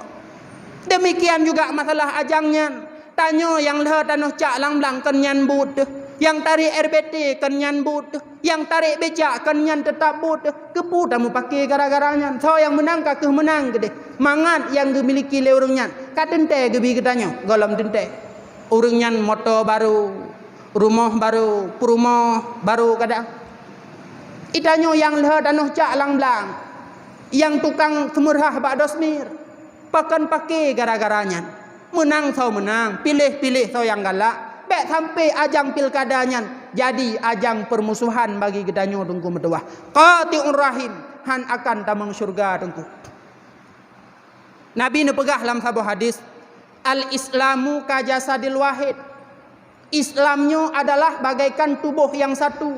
Demikian juga masalah ajangnya. Tanyo yang leh tanah cak lang-lang kenyan but. Yang tarik RBT kenyan but. Yang tarik becak kenyan tetap but. Kepu tamu pakai gara-garanya. So yang menang kakeh menang gede. Mangat yang dimiliki le orangnya. Katente gebi katanya golom tente. Orangnya motor baru, rumah baru, perumah baru kadang. Itanyo yang leh tanah cak lang-lang. Yang tukang semurah bak dosmir. Pakan pakai gara-garanya. Menang sau menang, pilih-pilih sau yang galak. Baik sampai ajang pilkadanya jadi ajang permusuhan bagi gedanyo tungku metuah. Qati'ur rahim, han akan tamang syurga tungku. Nabi ne pegah dalam sebuah hadis, al-islamu kajasadil wahid. Islamnya adalah bagaikan tubuh yang satu.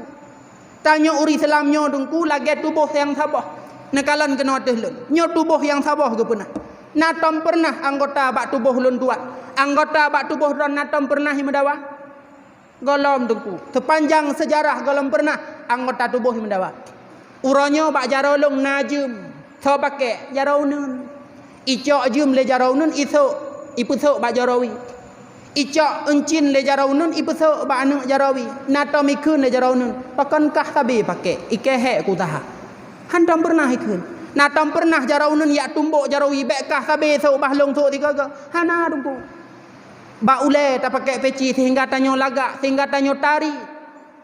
Tanya uri Islamnya tungku lagi tubuh yang sabah. Nekalan kena tehlun. Nyo tubuh yang sabah ke pernah. Natom pernah anggota bak tubuh lun tuat. Anggota bak tubuh don natom pernah himendawa. Golom tungku. Sepanjang sejarah golom pernah anggota tubuh himendawa. Uronyo bak jarolong najum. So pakai jaronun. Icok jum le jaronun isok. Ipusok bak jarawi. Icok encin le jaronun ipusok bak anu jarawi. Natom ikun le jaronun. Pakankah tabi pakai. Ikehek kutaha. Hantam pernah ikun. Natam pernah jaraunan ya tumbuk jarawi bekah sabe sau bahlong tu tiga ga hana tumpu ba ule tak pakai peci sehingga tanyo lagak sehingga tanyo tari.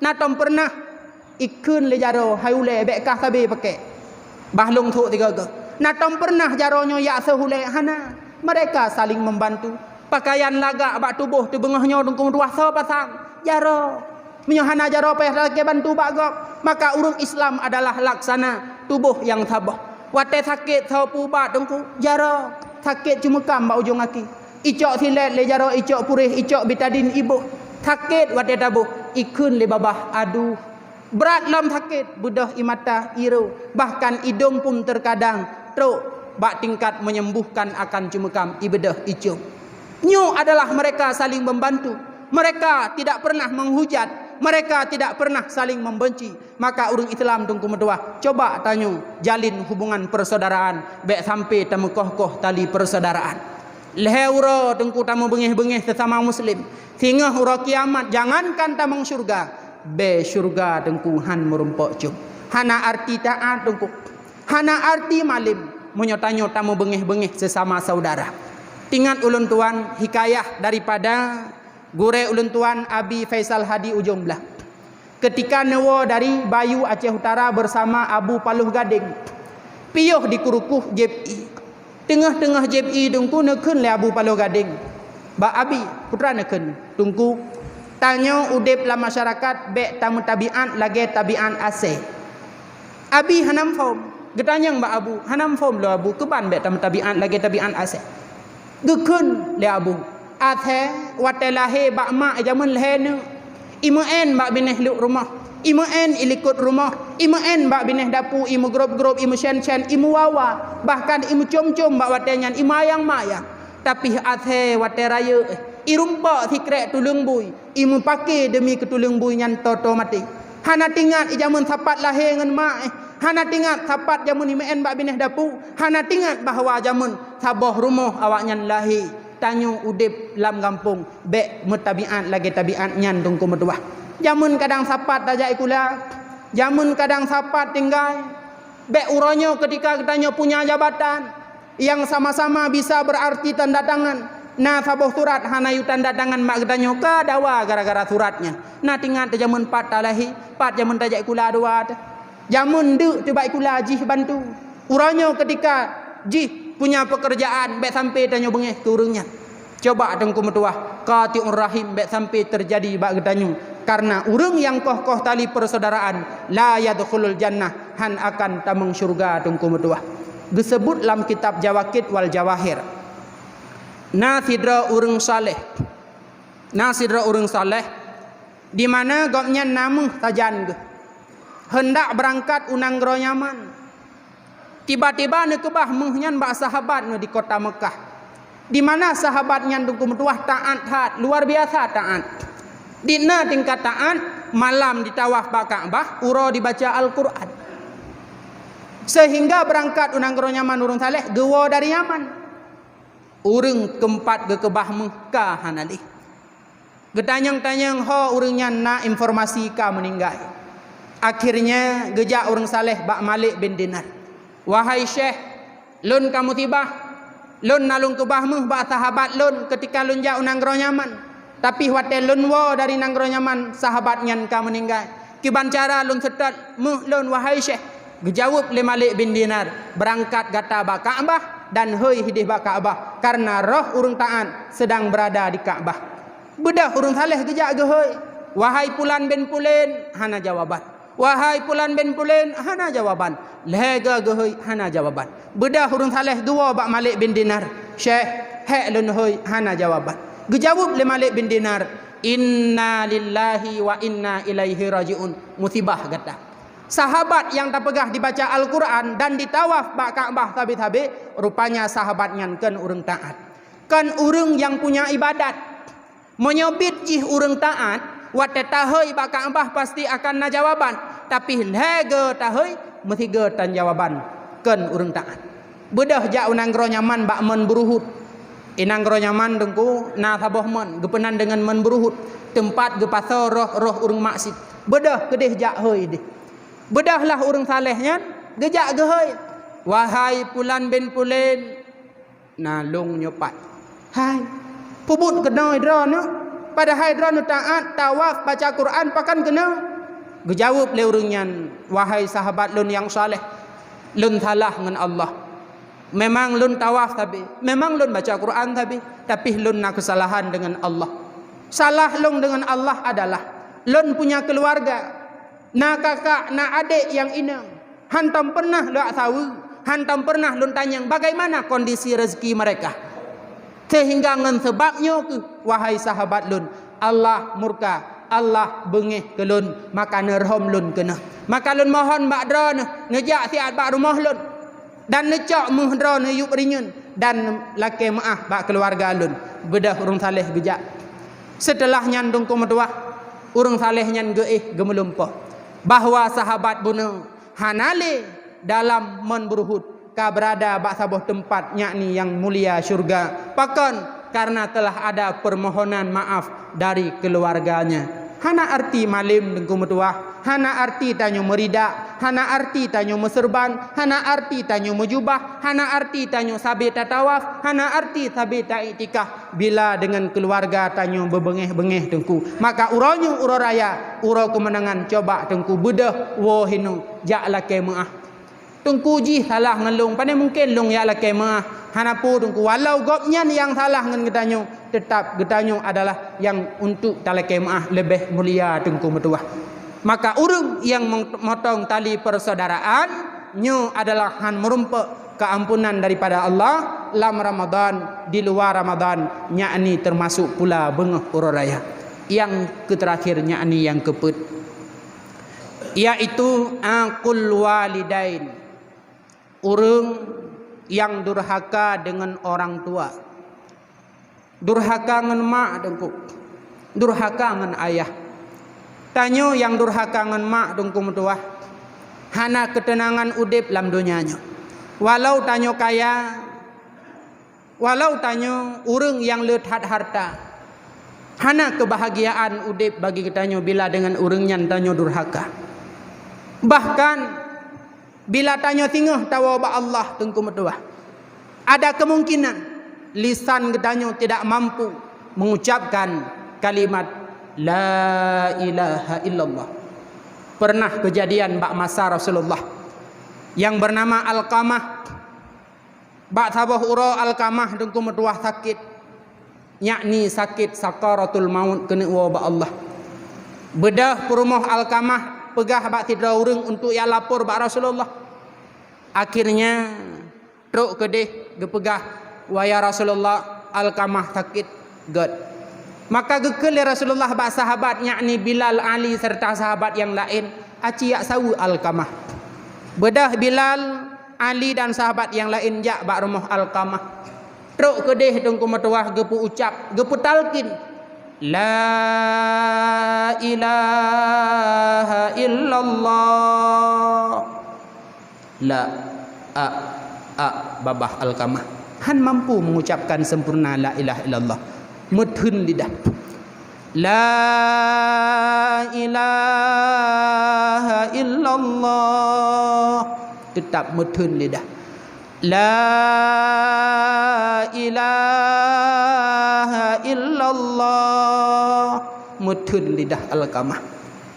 Natam pernah ikun le jaro hai ule bekah sabe pakai bahlong tu tiga ga. Natom pernah jaronyo ya sehulai hana. Mereka saling membantu. Pakaian lagak bak tubuh tu bengahnya dengkung duasa pasang. Jaro. Menyohana jaro payah lagi bantu bak gok. Maka urung Islam adalah laksana tubuh yang tabah. Wate sakit sau pubat dengku. Jaro. Sakit cuma kam bak ujung kaki. Icok silet le jaro icok purih icok betadin ibu. Sakit wate tabuh. Ikun le babah aduh. Berat lam sakit. Budah imata iru. Bahkan hidung pun terkadang teruk. Bak tingkat menyembuhkan akan cumekam ibadah icuk. Nyu adalah mereka saling membantu. Mereka tidak pernah menghujat. Mereka tidak pernah saling membenci. Maka urang Islam tunggu medua. Coba tanya jalin hubungan persaudaraan. Baik sampai tamu koh-koh tali persaudaraan. Leheura tunggu tamu bengih-bengih sesama muslim. Sehingga hura kiamat. Jangankan tamang syurga. Be syurga tunggu han merumpok cum. Hana arti taat tunggu. Hana arti malim. Menyotanyo tamu bengih-bengih sesama saudara. Tingat ulun tuan hikayah daripada gure ulun tuan Abi Faisal Hadi Ujung Belah. Ketika newo dari Bayu Aceh Utara bersama Abu Paluh Gading. Piyuh di kurukuh JPI. Tengah-tengah JPI tungku nekun le Abu Paluh Gading. Ba Abi putra nekun tungku. Tanya udip la masyarakat bek tamu tabiat lagi tabiat ase. Abi hanam fom. Getanyang ba Abu hanam fom lo Abu keban bek tamu tabiat lagi tabiat ase. Gekun le Abu athe wate lahe bak mak jaman lehe ne imaen bak bineh luk rumah imaen ilikut rumah imaen bak bineh dapu imu grob-grob imu shen-shen imu wawa bahkan imu com-com bak wate nyan imayang-mayang tapi athe wate raya irumpa sikrek tulung bui imu pake demi ketulung bui nyan toto mati hana tingat jaman sapat lahe ngan mak hana tingat sapat jamun imaen bak bineh dapu. Hana tingat bahawa jamun sabah rumah awak nyan lahi. Tanyo udip lam kampung. Bek mutabiat lagi tabiat nyan tungku metuah. Jamun kadang sapat dajak ikula. Jamun kadang sapat tinggal. Bek uronyo ketika katanya punya jabatan. Yang sama-sama bisa berarti tanda tangan. Nah sabah surat hana yu tanda tangan mak katanya kadawa gara-gara suratnya. Nah tingat jamun pat talahi. Pat jamun dajak ikula dua. Jamun duk tiba ikula jih bantu. Uranya ketika jih punya pekerjaan baik sampai tanya bengih ke urangnya. Coba tengku metuah qati'ur rahim baik sampai terjadi bak getanyu. Karena urang yang koh-koh tali persaudaraan la yadkhulul jannah han akan tamang syurga tengku metuah. Disebut dalam kitab Jawakid wal Jawahir. Nasidra urang saleh. Nasidra urang saleh di mana gopnya namuh tajan ge. Hendak berangkat unang gero Yaman. Tiba-tiba ne kebah mengnyan bak sahabat ne di kota Mekah. Di mana sahabatnya tunggu metuah taat hat luar biasa taat. Dina tingkat taat malam ditawaf bak Ka'bah, uro dibaca Al-Qur'an. Sehingga berangkat unang gero Yaman urang saleh gewo dari Yaman. Urang keempat ke kebah Mekah hanali. Getanyang-tanyang ho urangnya na informasi ka meninggal. Akhirnya gejak orang saleh bak Malik bin Dinar. Wahai Syekh, lun kamu tiba, lun nalung kebahmu bak sahabat lun ketika lun jak unang gero Yaman. Tapi wate lun wo dari nang gero Yaman sahabatnya kamu meninggal. Kiban cara lun setat muh lun wahai Syekh. Gejawab le Malik bin Dinar, berangkat gata bak Ka'bah dan heuy hidih bak Ka'bah karena roh urang taat sedang berada di Ka'bah. Bedah urang saleh gejak ge heuy. Wahai Pulan bin Pulin, hana jawaban. Wahai Pulan bin Pulin, hana jawaban. Lega gehoi hana jawaban. Bedah urang saleh dua bak Malik bin Dinar. Syekh, hek lun hoi hana jawaban. Gejawab le Malik bin Dinar, inna lillahi wa inna ilaihi rajiun. Musibah kata. Sahabat yang terpegah dibaca Al-Quran dan ditawaf bak Ka'bah habis-habis, rupanya sahabatnya kan urang taat. Kan urang yang punya ibadat. Menyobit jih urang taat. Wate tahoi bak Ka'bah pasti akan na jawaban. Tapi lege tahoi mesti ge tan jawaban. Ken urang taat. Bedah jak unang gero Yaman bak men beruhut. Inang gero Yaman dengku na saboh men gepenan dengan men beruhut. Tempat ge pasar roh urang maksud. Bedah kedeh jak hoi deh. Bedahlah urang salehnya gejak ge hoi. Wahai Pulan bin Pulin, nalung nyopat. Hai, pubut kenoi drone. Padahal drone taat tawaf baca Quran pakan kena. Gejawab le urangnya, wahai sahabat lun yang saleh, lun salah ngan Allah. Memang lun tawaf tapi, memang lun baca Quran tapi lun nak kesalahan dengan Allah. Salah lun dengan Allah adalah lun punya keluarga, nak kakak, nak adik yang inang. Hantam pernah lu tahu, hantam pernah lun tanya bagaimana kondisi rezeki mereka. Sehingga ngan sebabnya ke wahai sahabat lun, Allah murka, Allah bengih ke lun, maka nerhom lun kena. Maka lun mohon bakdra nejak siat bak rumah lun. Dan necak muhdra ne yuk rinyun dan laki maaf bak keluarga lun. Bedah urang saleh bijak. Setelah nyandung kumetuah, urang saleh nyan geih gemelumpah bahwa sahabat buna hanale dalam menburhud ka berada bak sabuh tempat yakni yang mulia syurga. Pakan karena telah ada permohonan maaf dari keluarganya. Hana arti malim dengku metuah, hana arti tanyo merida, hana arti tanyo meserban, hana arti tanyo mejubah, hana arti tanyo sabi tatawaf, hana arti sabi ta'iktikah. Bila dengan keluarga tanyo bebengeh-bengeh dengku, maka uronyo uro raya, uro kemenangan coba dengku bedah wo hinu jak lake maah. Dengku ji salah ngelung, pandai mungkin lung ya lake maah. Hana pu dengku walau gopnya yang salah ngan getanyo, tetap getanyo adalah yang untuk tali kemaah lebih mulia dengku metuah. Maka urang yang memotong tali persaudaraan nyo adalah han merumpak keampunan daripada Allah lam Ramadan, di luar Ramadan, yakni termasuk pula bengah uro raya. Yang terakhir yakni yang keput, yaitu aqul walidain, urang yang durhaka dengan orang tua. Durhaka ngan mak dengku, durhaka ngan ayah. Tanyo yang durhaka ngan mak dengku metuah, hana ketenangan udip lam dunianya. Walau tanyo kaya, walau tanyo urang yang lethat harta, hana kebahagiaan udip bagi tanyo bila dengan urang yang tanyo durhaka. Bahkan bila tanyo tingah tawa ba Allah dengku metuah, ada kemungkinan lisan getanyo tidak mampu mengucapkan kalimat la ilaha illallah. Pernah kejadian bak masa Rasulullah yang bernama Alqamah, bak sabah uro Alqamah dengku metuah sakit, yakni sakit sakaratul maut kena wa Allah. Bedah perumah Alqamah pegah bak tidra urang untuk ya lapor bak Rasulullah. Akhirnya truk kedeh gepegah waya Rasulullah Alqamah sakit god. Maka gekel Rasulullah bak sahabat yakni Bilal, Ali serta sahabat yang lain aci yak sawu Alqamah. Bedah Bilal, Ali dan sahabat yang lain jak bak rumah Alqamah. Truk kedeh dengku metuah gepu ucap, gepu talqin la ilaha illallah. La babah Alqamah han mampu mengucapkan sempurna la ilaha illallah, medhun lidah. La ilaha illallah, tetap medhun lidah. La ilaha illallah, medhun lidah Alqamah.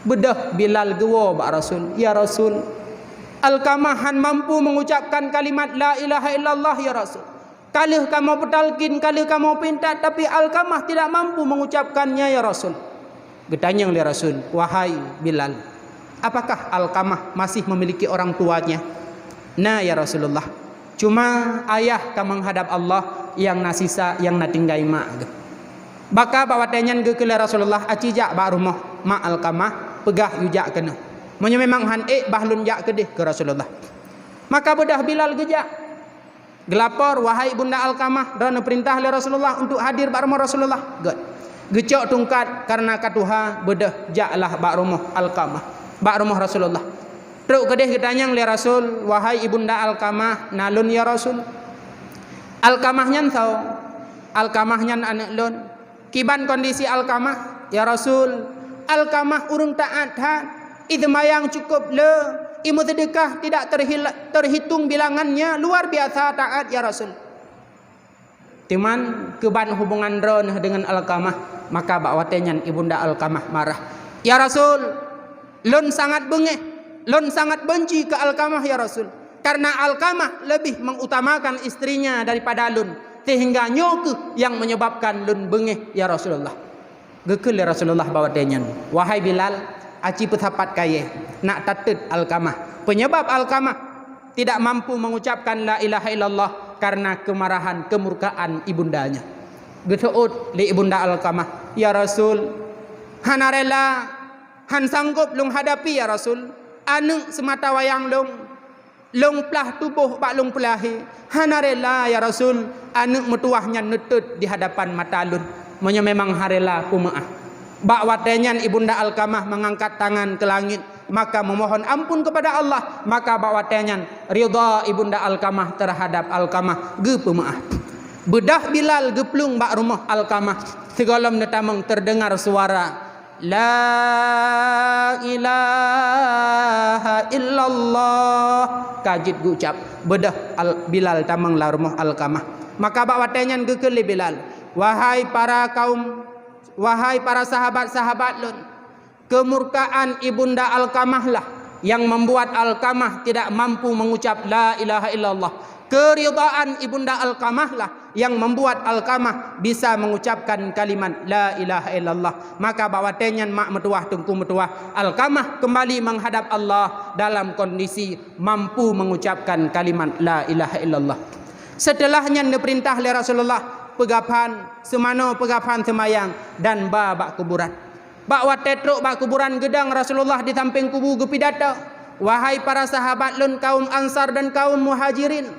Bedah Bilal gewa bak Rasul, ya Rasul, Alqamah han mampu mengucapkan kalimat la ilaha illallah ya Rasul. Kalih kamu petalkin, kalih kamu pinta, tapi Alqamah tidak mampu mengucapkannya ya Rasul. Getanyang li Rasul, wahai Bilal, apakah Alqamah masih memiliki orang tuanya? Nah ya Rasulullah, cuma ayah kamu menghadap Allah yang nasisa yang natinggai mak. Baka bawatenyan ge ke Rasulullah acijak ba rumah mak Alqamah pegah yujak kena. Monya memang han bahlun jak kedeh ke Rasulullah. Maka bedah Bilal gejak gelapor, wahai bunda Alqamah, dan perintah oleh Rasulullah untuk hadir bak rumah Rasulullah. Gecok tungkat karena katuha bedah jaklah bak rumah Alqamah, bak rumah Rasulullah. Truk kedeh ketanyang oleh Rasul, wahai ibunda Alqamah, nalun ya Rasul. Alqamah nyan tau, Alqamah nyan anak lun. Kiban kondisi Alqamah, ya Rasul, Alqamah urung taat han. Idma yang cukup le, ilmu sedekah tidak terhitung bilangannya, luar biasa taat ya Rasul. Timan keban hubungan ron dengan Alqamah, maka bakwatenyan ibunda Alqamah marah. Ya Rasul, lun sangat bengeh, lun sangat benci ke Alqamah ya Rasul. Karena Alqamah lebih mengutamakan istrinya daripada Lun, sehingga nyoke yang menyebabkan Lun bengih ya Rasulullah. Gekul ya Rasulullah bawa denyan, wahai Bilal, aci petapat kaya nak tatut Alqamah. Penyebab Alqamah tidak mampu mengucapkan la ilaha illallah karena kemarahan, kemurkaan ibundanya. Getuut li ibunda Alqamah, ya Rasul, hana rela, han sanggup lung hadapi ya Rasul, anu semata wayang long pelah tubuh bak long pelahi, hana rela ya Rasul, anu metuahnya netut di hadapan mata Lun. Monya memang harela kumaah. Bak watenyan ibunda Alqamah mengangkat tangan ke langit, maka memohon ampun kepada Allah. Maka bak watenyan ridha ibunda Alqamah terhadap Alqamah ge pemaah. Bedah Bilal geplung bak rumah Alqamah, segolam netameng terdengar suara la ilaha illallah. Kajit gucap bedah Bilal tamang la rumah Alqamah. Maka bak watenyan gekeli Bilal, wahai para sahabat-sahabat Lun, kemurkaan ibunda Alqamah lah yang membuat Alqamah tidak mampu mengucap la ilaha illallah. Keridaan ibunda Alqamah lah yang membuat Alqamah bisa mengucapkan kalimat la ilaha illallah. Maka bawatenyan mak metuah tungku metuah, Alqamah kembali menghadap Allah dalam kondisi mampu mengucapkan kalimat la ilaha illallah. Setelahnya diperintah oleh Rasulullah pegapan semano pegapan semayang dan bak kuburan. Bak watetruk bak kuburan gedang Rasulullah di samping kubu gepidata, wahai para sahabat Lun, kaum Ansar dan kaum Muhajirin,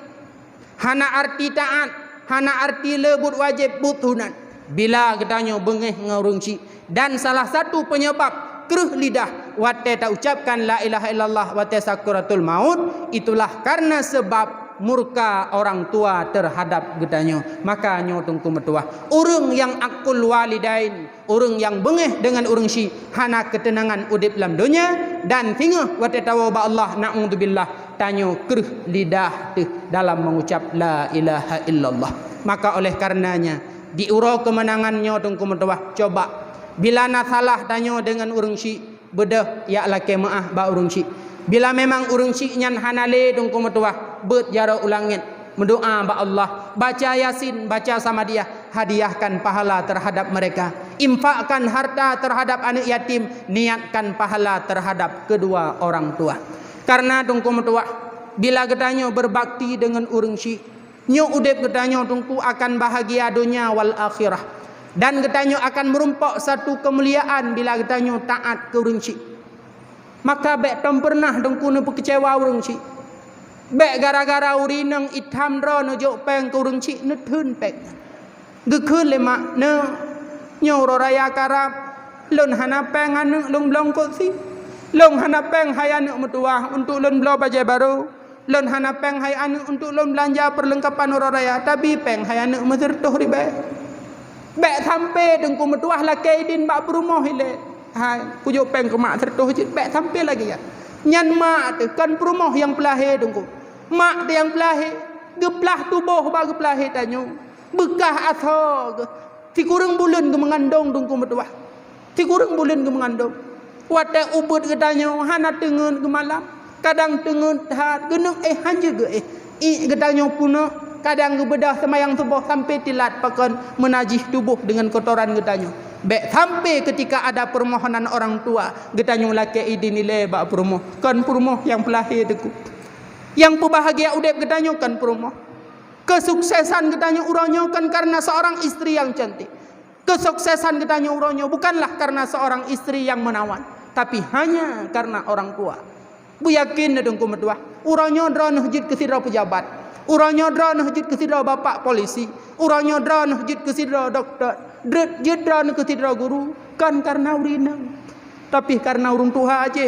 hana arti taat, hana arti lebut wajib butunan bila gedanyo bengih ngurungci. Dan salah satu penyebab keruh lidah wate tak ucapkan la ilaha illallah wate sakaratul maut, itulah karena sebab murka orang tua terhadap gedanyo. Maka nyo tungku metuah urung yang akul walidain, urung yang bengih dengan urung si hana ketenangan udip dalam dunia, dan tinggal wate tawa ba Allah na'udzubillah tanyo keruh lidah dalam mengucap la ilaha illallah. Maka oleh karenanya diurau kemenangannya tungku metuah, coba bila na salah tanyo dengan urung si bedah ya lake maah ba urung si. Bila memang urung si nyan hanale tungku metuah bet jara ulangin mendoa ba Allah, baca Yasin, baca sama dia, hadiahkan pahala terhadap mereka, infakkan harta terhadap anak yatim, niatkan pahala terhadap kedua orang tua. Karena tungku metuah bila getanyo berbakti dengan urung si, nyo udep getanyo tungku akan bahagia dunia wal akhirah, dan getanyo akan merumpok satu kemuliaan bila getanyo taat ke urung si. Maka bek tom pernah tungku ne kecewa urung si. Bek gara-gara urinang itham dro no jok peng ke urung si ne thun pek. Gekun le mak ne nyoro raya karap lun hana peng anu lung blong ko si. Lung hana peng hai anu metuah untuk lun blo baje baru. Lun hana peng hai anu untuk lun belanja perlengkapan oro raya, tapi peng hai anu mesertoh ribe. Bek sampai tungku metuah la kaidin bak berumah ile. Hai pujuk peng ke mak sertoh jit bek sampai lagi ya. Nyan mak tu kan perumah yang pelahir tungku. Mak tu yang pelahir geplah tubuh bak gepelahir tanyo. Bekah asal ti kurang bulan ke mengandung tungku metuah. Ti kurang bulan ke mengandung. Wate ubut ke tanyo hana tengen ke malam. Kadang tengen hat geneng hanje ge ke tanyo puna. Kadang gebedah semayang subuh sampai tilat pakan menajih tubuh dengan kotoran ke tanyo. Bek sampai ketika ada permohonan orang tua, getanyo laki idin nilai bak perumoh. Kan perumoh yang pelahir deku. Yang berbahagia udep getanyo kan perumoh. Kesuksesan getanyo uronyo kan karena seorang istri yang cantik. Kesuksesan getanyo uronyo bukanlah karena seorang istri yang menawan, tapi hanya karena orang tua. Bu yakin dengku metua. Uronyo drone hujud kesidra pejabat. Uronyo drone hujud kesidra bapak polisi. Uronyo drone hujud kesidra dokter. Dret jedran ke tidra guru kan karena urinang, tapi karena urung tuha aja.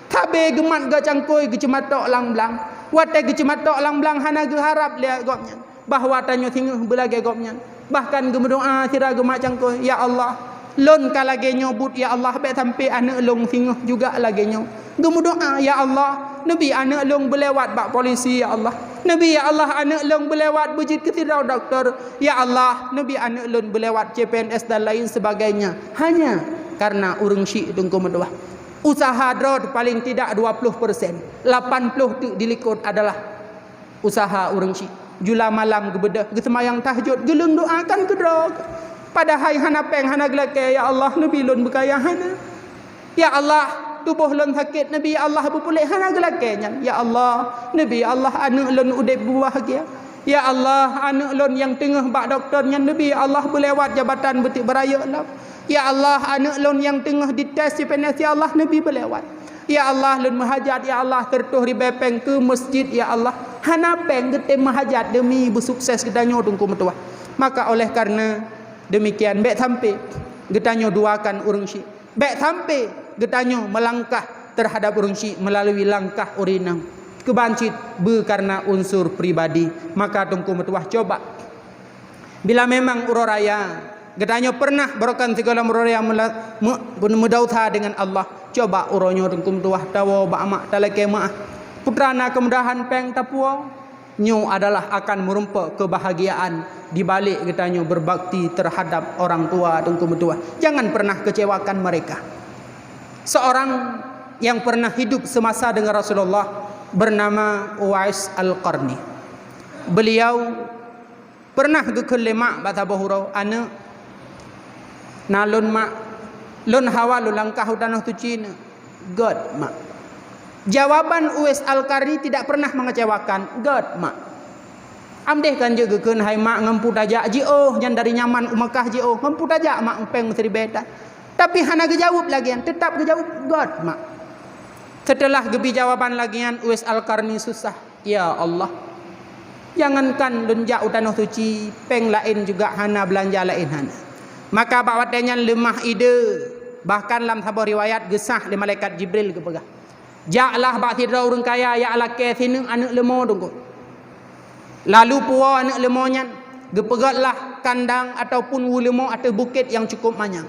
Tabe gemat ga cangkoi gecemat tok lang blang, wate gecemat tok lang blang hana ge harap lihat gopnya bahwa tanyo singuh belage gopnya. Bahkan gemedoa sira gemat cangkoi, ya Allah lon kalage nyobut ya Allah be sampai anak long singuh juga lage nyo. Gemedoa ya Allah nabi anak long belewat bak polisi ya Allah. Nabi ya Allah anak long belewat bujit ketirau doktor. Ya Allah Nabi anak long belewat CPNS dan lain sebagainya. Hanya karena urung syik tungku medoah. Usaha drod paling tidak 20%, 80% dilikut adalah usaha urang si jula malam ge bedah ge semayang tahajud ge leung doakan ke drog padahal hana peng hana gelake ya Allah nabi lun berkaya hana ya Allah tubuh lun sakit nabi Allah berpulih hana gelake nya ya Allah nabi Allah anak lun udip bahagia ya Allah anak lun yang tengah bak doktornya nabi Allah berlewat jabatan betik beraya lah ya Allah anak lun yang tengah dites CPNS ya Allah nabi berlewat ya Allah lun mahajat ya Allah tertuh ribepeng ke masjid ya Allah hana peng getem mahajat demi bersukses getanyo tungku metuah maka oleh karena demikian baik sampai getanyo duakan urang syik baik sampai getanyo melangkah terhadap urang syik melalui langkah urinang kebancit karena unsur pribadi maka tungku metuah coba bila memang uroraya getanyo pernah berokan segala uroraya mudauta dengan Allah coba uronyo tungku metuah tawo ba mak talake maah putrana kemudahan peng tapuo nyu adalah akan merumpa kebahagiaan di balik getanyo berbakti terhadap orang tua tungku metua. Jangan pernah kecewakan mereka. Seorang yang pernah hidup semasa dengan Rasulullah bernama Uwais Al-Qarni. Beliau pernah gekele mak bata bahurau ana nalun mak lun hawa lu langkah tanah tu Cina. God mak. Jawaban Uwais Al-Qarni tidak pernah mengecewakan. God mak. Amdeh kan juga keun hai mak ngempu dajak jio jan dari nyaman Mekah jio ngempu dajak mak empeng mesti beta. Tapi hana gejawab lagian tetap gejawab God mak. Setelah gebi jawaban lagian Uwais Al-Qarni susah. Ya Allah. Jangankan lunjak utanah suci peng lain juga hana belanja lain hana. Maka bawatnya lemah ide bahkan dalam sebuah riwayat gesah di malaikat Jibril ke pegah. Jaklah bak tidra urang kaya ya ala ke sini anak lemo tunggu. Lalu puwa anak lemonya gepegatlah kandang ataupun wulemo atau bukit yang cukup banyak.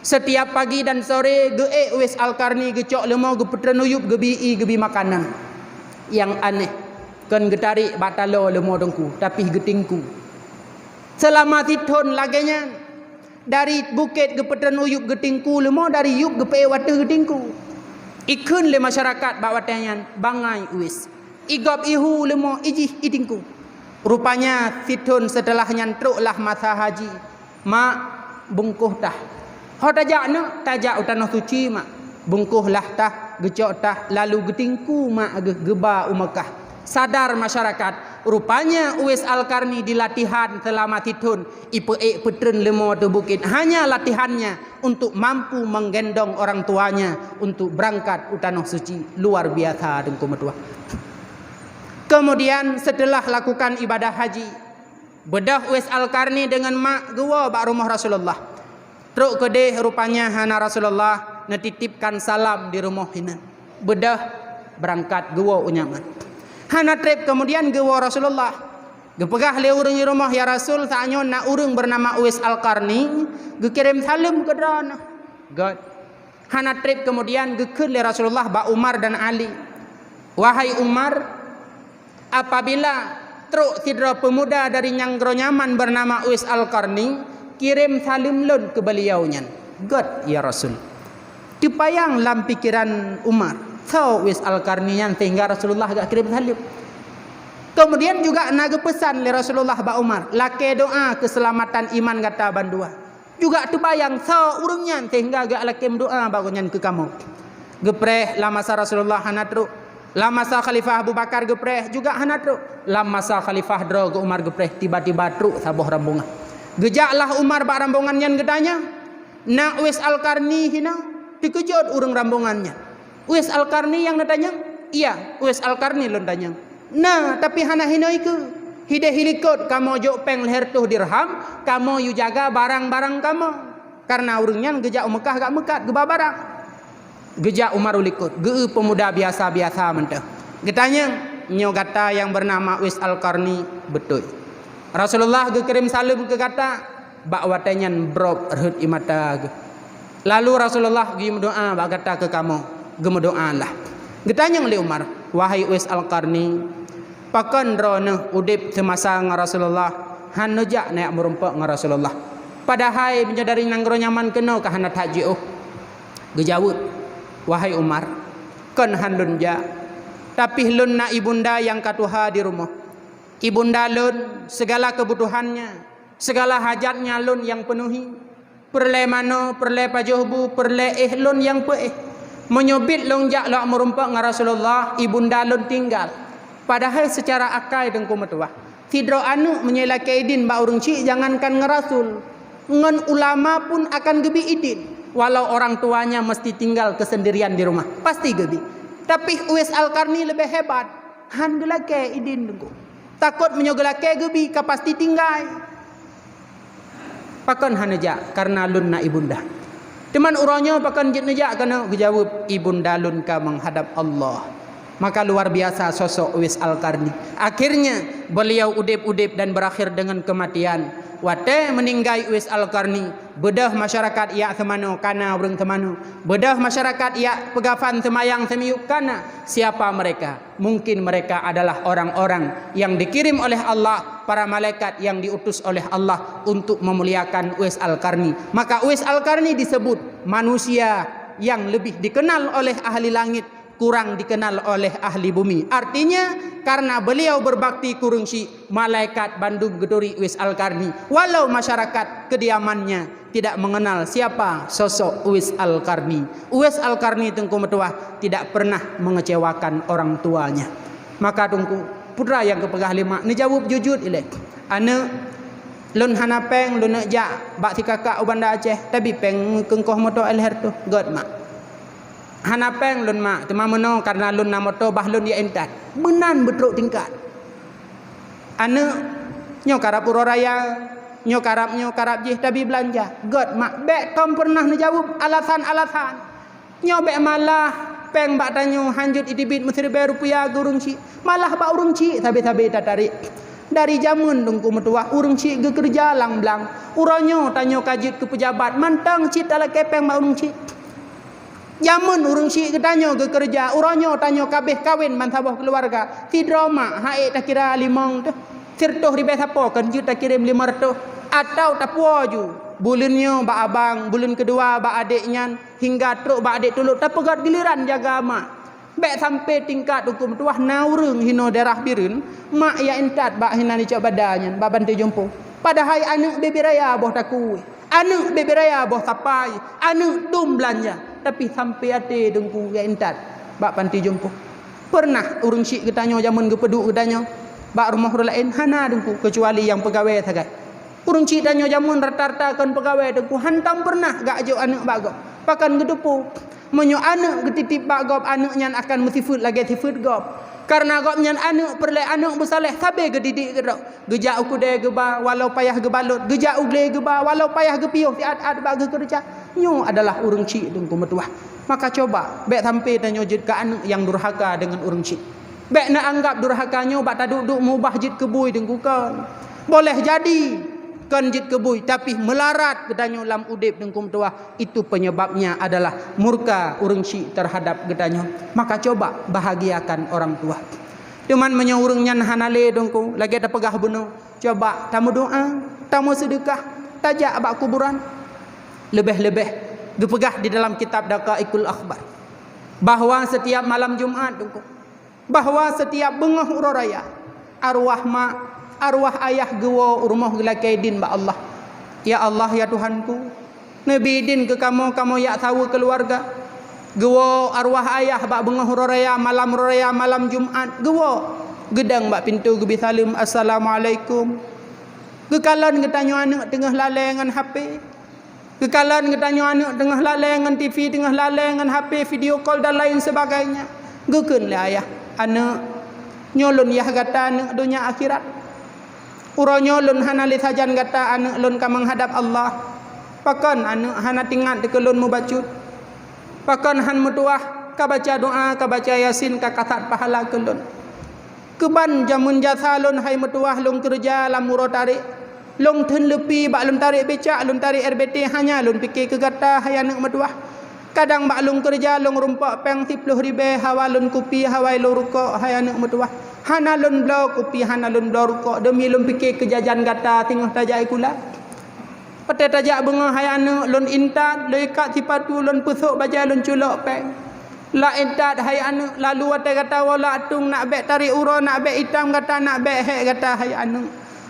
Setiap pagi dan sore Uwais Al-Qarni gecok lemo gepetrenuyup gebi makanan. Yang aneh kan getarik batalo lemo tungku tapi getingku. Selama titun laganya dari bukit gepetrenuyup getingku lemo dari yup gepe wate getingku. Ikun le masyarakat bawatanya bangai Uwais. Igop ihu lemo ijih itingku. Rupanya fitun setelah nyantruklah masa haji. Mak bungkuh tah. Ho tajak nak tajak utanah suci mak. Bungkuhlah tah, gecok tah lalu getingku mak geba Mekah. Sadar masyarakat, rupanya Uwais Al-Qarni dilatihan selama titun ipe petren lemo tu bukit. Hanya latihannya untuk mampu menggendong orang tuanya untuk berangkat utanah suci. Luar biasa dengku metua. Kemudian setelah lakukan ibadah haji, bedah Uwais Al-Qarni dengan mak gua bak rumah Rasulullah. Truk kedeh rupanya hana Rasulullah netitipkan salam di rumah hina. Bedah berangkat gua unyaman. Hana trip kemudian gua Rasulullah. Gepegah le urang di rumah ya Rasul saanyo nak urang bernama Uwais Al-Qarni gekirim salam ke drana. God. Hana trip kemudian gekeun le Rasulullah ba Umar dan Ali. Wahai Umar, apabila truk sidra pemuda dari Nyanggro Nyaman bernama Uwais Al-Qarni kirim salim lun ke beliaunya. God ya Rasul. Dipayang dalam pikiran Umar. So Uwais Al-Qarni yang sehingga Rasulullah agak kirim salim. Kemudian juga naga pesan le Rasulullah ba Umar. Lake doa keselamatan iman kata bandua. Juga terbayang so urungnya sehingga agak lake doa bagunyan ke kamu. Gepreh la masa Rasulullah hanatruk. La masa Khalifah Abu Bakar gepreh juga hanatruk. La masa Khalifah Dro ke Umar gepreh tiba-tiba truk sabuh rambungan. Gejaklah Umar bak rambungannya gedanya. Nak Uwais Al-Qarni hina dikejut urung rambungannya. Uwais Al-Qarni yang datanya? Iya, Uwais Al-Qarni lon tanya. Nah, tapi hana hina iku. Hide hilikot kamu jok peng leher tuh dirham, kamu yu jaga barang-barang kamu. Karena urungnya gejak Mekah gak mekat geba barang. Gejak Umar ulikut, ge pemuda biasa-biasa mentah. Getanya nyo kata yang bernama Uwais Al-Qarni betul. Rasulullah ge kirim salam ke kata bak watanyan brok reut imata ge. Lalu Rasulullah ge mendoa bak kata ke kamu, ge mendoalah. Getanya oleh Umar, wahai Uwais Al-Qarni, pakan drone udip semasa dengan Rasulullah, han nejak naik merumpak dengan Rasulullah. Padahal menyadari Nyanggro Nyaman kena ke hanat haji oh. Gejawut, wahai Umar, kan han lun ja, tapi lun na ibunda yang katuha di rumah. ibunda lun segala kebutuhannya, segala hajatnya lun yang penuhi. Perle mano, perle pajuhbu, perle lun yang peih. Menyobit lun jak lak merumpak dengan Rasulullah, ibunda lun tinggal. Padahal secara akal dengku metuah. Tidro anu menyelak idin ba urung cik jangankan ngerasul. Ngan ulama pun akan gebi idin. Walau orang tuanya mesti tinggal kesendirian di rumah. Pasti gebi. Tapi Uwais Al-Qarni lebih hebat. Han gelake idin dengku. Takut menyogelake gebi ka pasti tinggal. Pakan haneja karena lun na ibunda. Teman uronyo pakan jit neja kena jawab ibunda lun ka menghadap Allah. Maka luar biasa sosok Uwais Al-Qarni. Akhirnya beliau udip-udip dan berakhir dengan kematian. Wate meninggai Uwais Al-Qarni. Bedah masyarakat ia temano kana urang temano. Bedah masyarakat ia pegafan semayang semiyuk kana. Siapa mereka? Mungkin mereka adalah orang-orang yang dikirim oleh Allah, para malaikat yang diutus oleh Allah untuk memuliakan Uwais Al-Qarni. Maka Uwais Al-Qarni disebut manusia yang lebih dikenal oleh ahli langit, kurang dikenal oleh ahli bumi. Artinya karena beliau berbakti kurungsi, malaikat Bandung Gedori Uwais Al-Qarni. Walau masyarakat kediamannya tidak mengenal siapa sosok Uwais Al-Qarni. Uwais Al-Qarni tengku metuah tidak pernah mengecewakan orang tuanya. Maka tengku putra yang kepegah lima nejawab jujur ilek. Ane lun hanapeng lun ja bak si kakak ubanda Aceh tapi peng kengkoh moto elher tu god mak. Hanapeng lun mak tema meno karena lun namoto bah lun ya entat menan betruk tingkat ane nyo karap puro raya nyo karap jih tapi belanja god mak bek tom pernah ngejawab alasan nyo bek malah peng bak tanyo hanjut itibit mesir be rupiah urung ci malah bak urung ci sabe-sabe tarik dari jamun dengku metuah urung ci ge kerja lang blang uronyo tanyo kajit ke pejabat mantang ci tala kepeng bak urung ci. Jamun urung si ketanyo ke kerja, uronyo tanyo kabeh kawin mantabah keluarga. Tidroma hae tak kira limong tu. Sirtoh ribe sapo kan ju tak kirim 500 atau tapuo ju. Bulannya ba abang, bulan kedua ba adiknya hingga truk ba adik tuluk tapegat giliran jaga mak. Bek sampai tingkat hukum tuah naurung hino darah birun, mak ya entat ba hina ni cak badannya, ba bantu jumpo. Padahal anak bebi raya boh takui. Anak bebi raya boh tapai, anak tum belanja. Tapi sampai ate dengku ya entat bak panti jumpo. Pernah urung syik ketanyo zaman gepeduk ketanyo bak rumah orang lain hana dengku kecuali yang pegawai sagai. Urung syik tanyo zaman rata-rata kan pegawai dengku hantam pernah gak jo anak bak gop. Pakan gedepu menyo anak getitip bak gop anaknya akan mesifut lagi sifut gop. Karena gop nyan anak perle anak bersaleh sabe gedidik gedok. Gejak ukude geba walau payah gebalut, gejak ugle geba walau payah gepiuh tiat-at bak kerja. Nyo adalah urung cik dengku metuah. Maka coba bek sampai tanyo jid ke anak yang durhaka dengan urung cik. Bek nak anggap durhakanyo bak taduk-duk mubah jid kebui dengku kan. Boleh jadi kan jid kebui tapi melarat gedanyo lam udip dengku metuah itu penyebabnya adalah murka urung cik terhadap gedanyo. Maka coba bahagiakan orang tua. Cuman menyaurungnya hanale dengku lagi ada pegah bunuh. Coba tamu doa, tamu sedekah, tajak bak kuburan. Lebih-lebih dipegah di dalam kitab Daqaiqul Akhbar bahwa setiap malam Jumat bahwa setiap bengah uraya arwah mak arwah ayah gewo rumah gelakaidin ba Allah ya Allah ya Tuhanku nabi din ke kamu ya tahu keluarga gewo arwah ayah ba bengah uraya malam Jumat gewo gedang ba pintu gebi salim assalamualaikum gekalan getanyo anak tengah lalengan HP. Kekalan ketanya anak tengah lalai dengan TV, tengah lalai dengan HP, video call dan lain sebagainya. Gekun lah ayah. Anak nyolun yah kata anak dunia akhirat. Uro nyolun hana li sajan kata anak lun ka menghadap Allah. Pakan anak hana tingat di kelun mubacut. Pakan han mutuah ka baca doa, ka baca yasin, ka katat pahala kelun. Keban jamun jasa lun hai mutuah lun kerja lam muro tarik. Long ten lepi bak lun tarik becak, lun tarik RBT hanya lun fikir ke gata hai anak metuah. Kadang bak lun kerja lun rumpak peng 10 ribe hawa lun kopi hawai lun rukuk hai anak metuah. Hana lun blok kopi hana lun blok rukuk demi lun fikir ke jajan gata tengah tajak ikula. Pate tajak bunga hai anak lun intan, lun ikat sipatu lun pusuk baja lun culok peng. La entat hai anu lalu ate kata wala tung nak bek tarik uro nak bek hitam kata nak bek hek kata hai anu.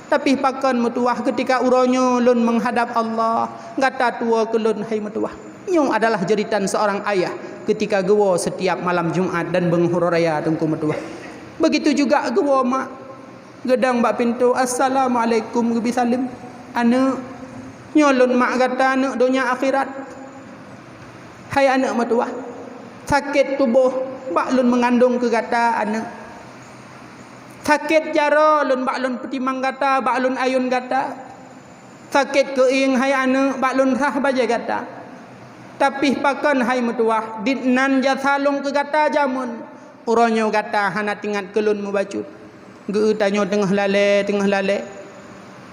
Tapi pakon mutuah ketika uronyo lun menghadap Allah kata tua ke lun hai mutuah. Nyong adalah jeritan seorang ayah ketika gewo setiap malam Jumat dan benghuro raya tengku mutuah. Begitu juga gewo mak gedang bak pintu assalamualaikum gebi salim. Anu nyolun mak kata anu dunia akhirat. Hai anak mutuah. Sakit tubuh baklun mengandung ke kata anak. Sakit jaro lun baklun petimang kata baklun ayun kata. Sakit keing hai anak baklun rah baja kata. Tapi pakon hai mutuah ditnan jasalung ke kata jamun. Uronyo kata hana tingat kelun mubacut. Geu tanyo tengah lale.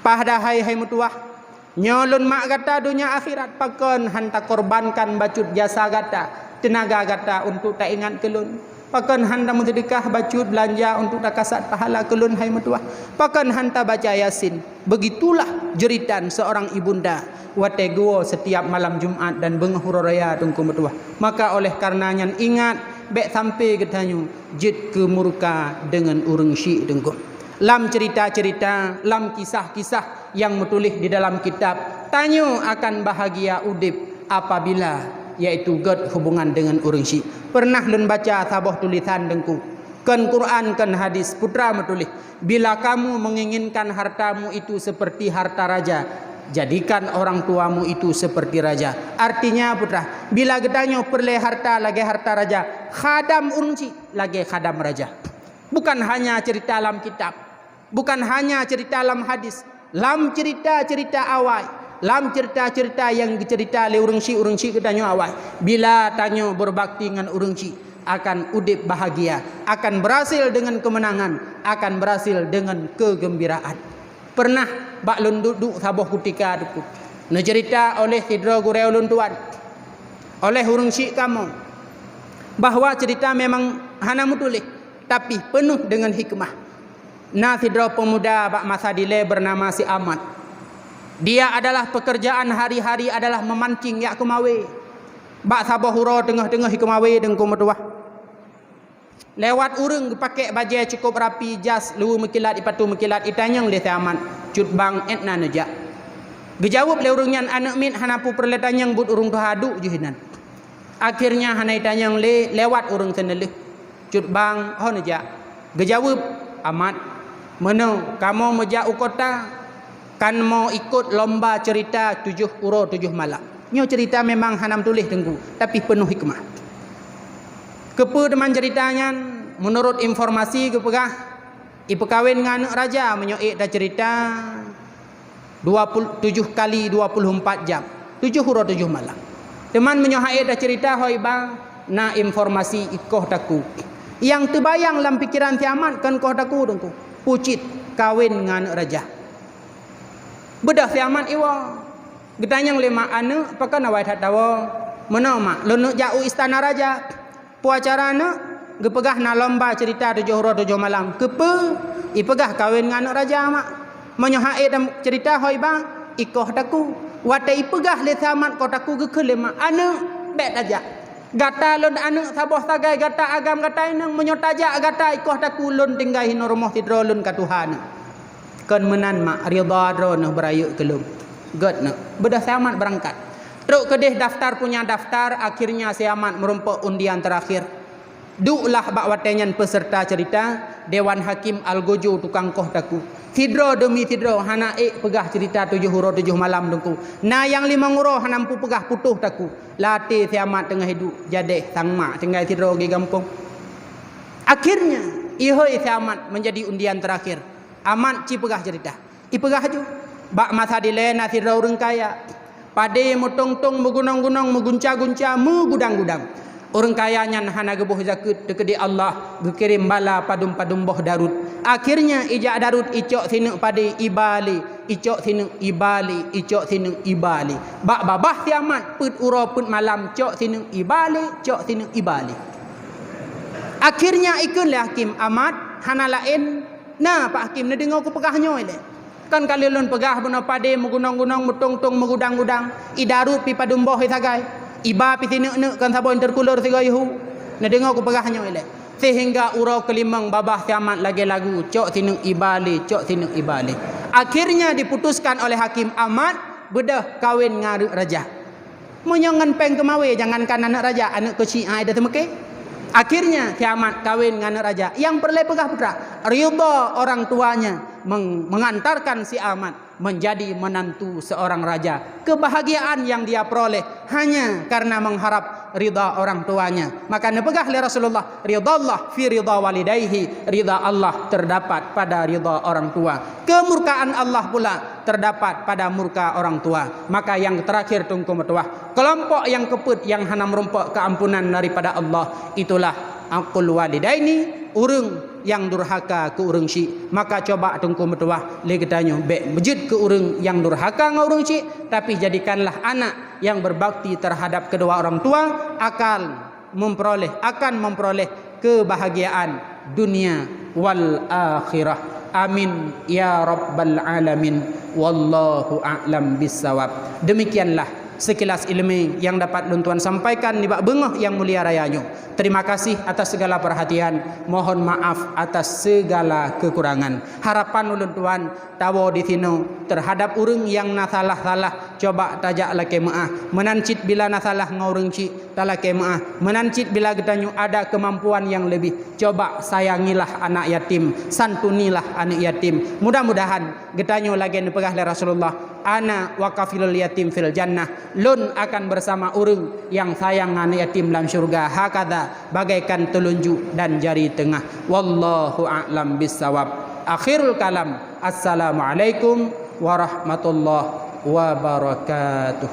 Pahdah hai mutuah. Nyolun mak kata dunia akhirat pakon hanta korbankan bacut jasa kata. Tenaga kata untuk tak ingat kelun. Pakan hanta sedekah bacut belanja untuk tak kasat pahala kelun hai mutuah. Pakan hanta baca Yasin. Begitulah jeritan seorang ibunda wate guo setiap malam Jumat dan benghuro raya tungku mutuah. Maka oleh karenanya ingat bek sampai ketanyu jid ke murka dengan urang syik tungku. Lam cerita-cerita, lam kisah-kisah yang metulis di dalam kitab tanyu akan bahagia udip apabila yaitu god hubungan dengan urang syik. Pernah lun baca sabah tulisan dengku kan Quran kan hadis putra metulis bila kamu menginginkan hartamu itu seperti harta raja jadikan orang tuamu itu seperti raja. Artinya putra bila gedanyo perle harta lagi harta raja khadam urang syik lagi khadam raja. Bukan hanya cerita dalam kitab, bukan hanya cerita dalam hadis, lam cerita-cerita awal. Lam cerita-cerita yang dicerita oleh urang syik ketanyo awal. Bila tanyo berbakti dengan urang syik akan udip bahagia, akan berhasil dengan kemenangan, akan berhasil dengan kegembiraan. Pernah baklun duduk sabah kutika dukut. Cerita oleh Sidro Gureu lun tuan. Oleh urang syik kamu bahwa cerita memang hana mutulis tapi penuh dengan hikmah. Nah Sidro pemuda bak masa dile bernama si Ahmad. Dia adalah pekerjaan hari-hari adalah memancing yak kemawe. Bak sabah huro tengah-tengah kemawe dengku metuah. Lewat urang pakai baju cukup rapi jas lu mekilat ipatu mekilat itanyang le aman cut bang etna neja. Gejawab le urang anak min hanapu perletanyang but urang tu hadu juhinan. Akhirnya hana itanyang le lewat urang seneleh. Cut bang ho neja. Gejawab amat meno kamu meja ukota kan mau ikut lomba cerita 7 uro 7 malam. Nyo cerita memang hanam tulis tengku tapi penuh hikmah. Kepe teman ceritanya menurut informasi kepegah ipe kawin dengan raja menyoik dah cerita 27 kali 24 jam 7 uro 7 malam. Teman menyoik dah cerita hoi bang na informasi ikoh taku. Yang terbayang dalam pikiran tiamat kan koh taku tengku. Pucit kawin dengan raja. Bedah siamat iwa. Getanyang lima anu pakai nawai tak tahu. Mana mak? Lunu jauh istana raja. Puacara anu gepegah na lomba cerita 7 uro 7 malam. Kepe ipegah kawin dengan raja mak. Menyohai dalam cerita hoi bang ikoh taku. Wate ipegah le siamat kau taku gekelema anu bet aja. Gata lun anu sabah sagai gata agam gata inang menyotajak gata ikoh taku lun tinggal hino rumah tidro lun ka Tuhan. Kan menan mak rida ro noh berayuk kelum. God noh bedah siamat berangkat. Truk kedih daftar punya daftar akhirnya siamat merumpuk undian terakhir. Duklah bak watenyan peserta cerita Dewan Hakim Al-Gojo tukang koh taku. Tidro demi tidro hana pegah cerita 7 uro 7 malam dengku. Na yang 5 uro hanampu pegah putuh taku. Latih siamat tengah hidup jadeh sang mak tinggal tidro gi gampung. Akhirnya ihoi siamat menjadi undian terakhir. Amat ci pegah cerita. Ipegah ju. Bak masa dilena tidro urang kaya. Pade mutong-tong megunang-gunang megunca-gunca megudang-gudang. Orang kaya nyan hana gebuh zakat dekedi Allah gekirim bala padum-padum boh darut. Akhirnya ijak darut icok sinu pade ibali, icok sinu ibali, icok sinu ibali. Bak babah tiamat put uro put malam cok sinu ibali, cok sinu ibali. Akhirnya ikun le hakim amat hana lain. Nah Pak Hakim ni dengar aku pegahnya ile. Kan kali lun pegah bena pade megunang-gunang metong-tong megudang-gudang. Idarut pi padum boh sagai. Iba pi sinu kan sabon terkulur sigai hu. Nak dengar ku perahnya elok. Sehingga urau kelimang babah kiamat lagi lagu cok tinung ibali, cok tinung ibali. Akhirnya diputuskan oleh Hakim Ahmad bedah kawin ngaruk raja. Menyongan peng kemawe jangankan anak raja, anak kecil ada temeke. Akhirnya kiamat kawin dengan anak raja. Yang perlu pegah putra, ridha orang tuanya mengantarkan si Ahmad menjadi menantu seorang raja. Kebahagiaan yang dia peroleh hanya karena mengharap ridha orang tuanya. Maka nepegah oleh Rasulullah, ridha Allah fi ridha walidayhi, ridha Allah terdapat pada ridha orang tua. Kemurkaan Allah pula terdapat pada murka orang tua. Maka yang terakhir tungku metuah, kelompok yang keput yang hana merumpok keampunan daripada Allah, itulah aqul walidaini, urang yang durhaka ke urang syik. Maka coba tungku metuah le katanya be mejid ke urang yang durhaka ngau urang syik, tapi jadikanlah anak yang berbakti terhadap kedua orang tua akan memperoleh kebahagiaan dunia wal akhirah. Amin ya rabbal alamin. Wallahu a'lam bissawab. Demikianlah sekilas ilmu yang dapat luntuan sampaikan di bak bengah yang mulia rayanya. Terima kasih atas segala perhatian. Mohon maaf atas segala kekurangan. Harapan ulun tuan tawo di sini terhadap urang yang nasalah-salah coba tajak lake maah. Menancit bila nasalah ngaurang cik talake maah. Menancit bila getanyu ada kemampuan yang lebih, coba sayangilah anak yatim, santunilah anak yatim. Mudah-mudahan getanyu lagi nepegah oleh Rasulullah, ana waqafilul yatim fil jannah, lun akan bersama urang yang sayang anak yatim dalam syurga. Hakadha bagaikan telunjuk dan jari tengah. Wallahu a'lam bissawab. Akhirul kalam. Assalamualaikum warahmatullahi wabarakatuh.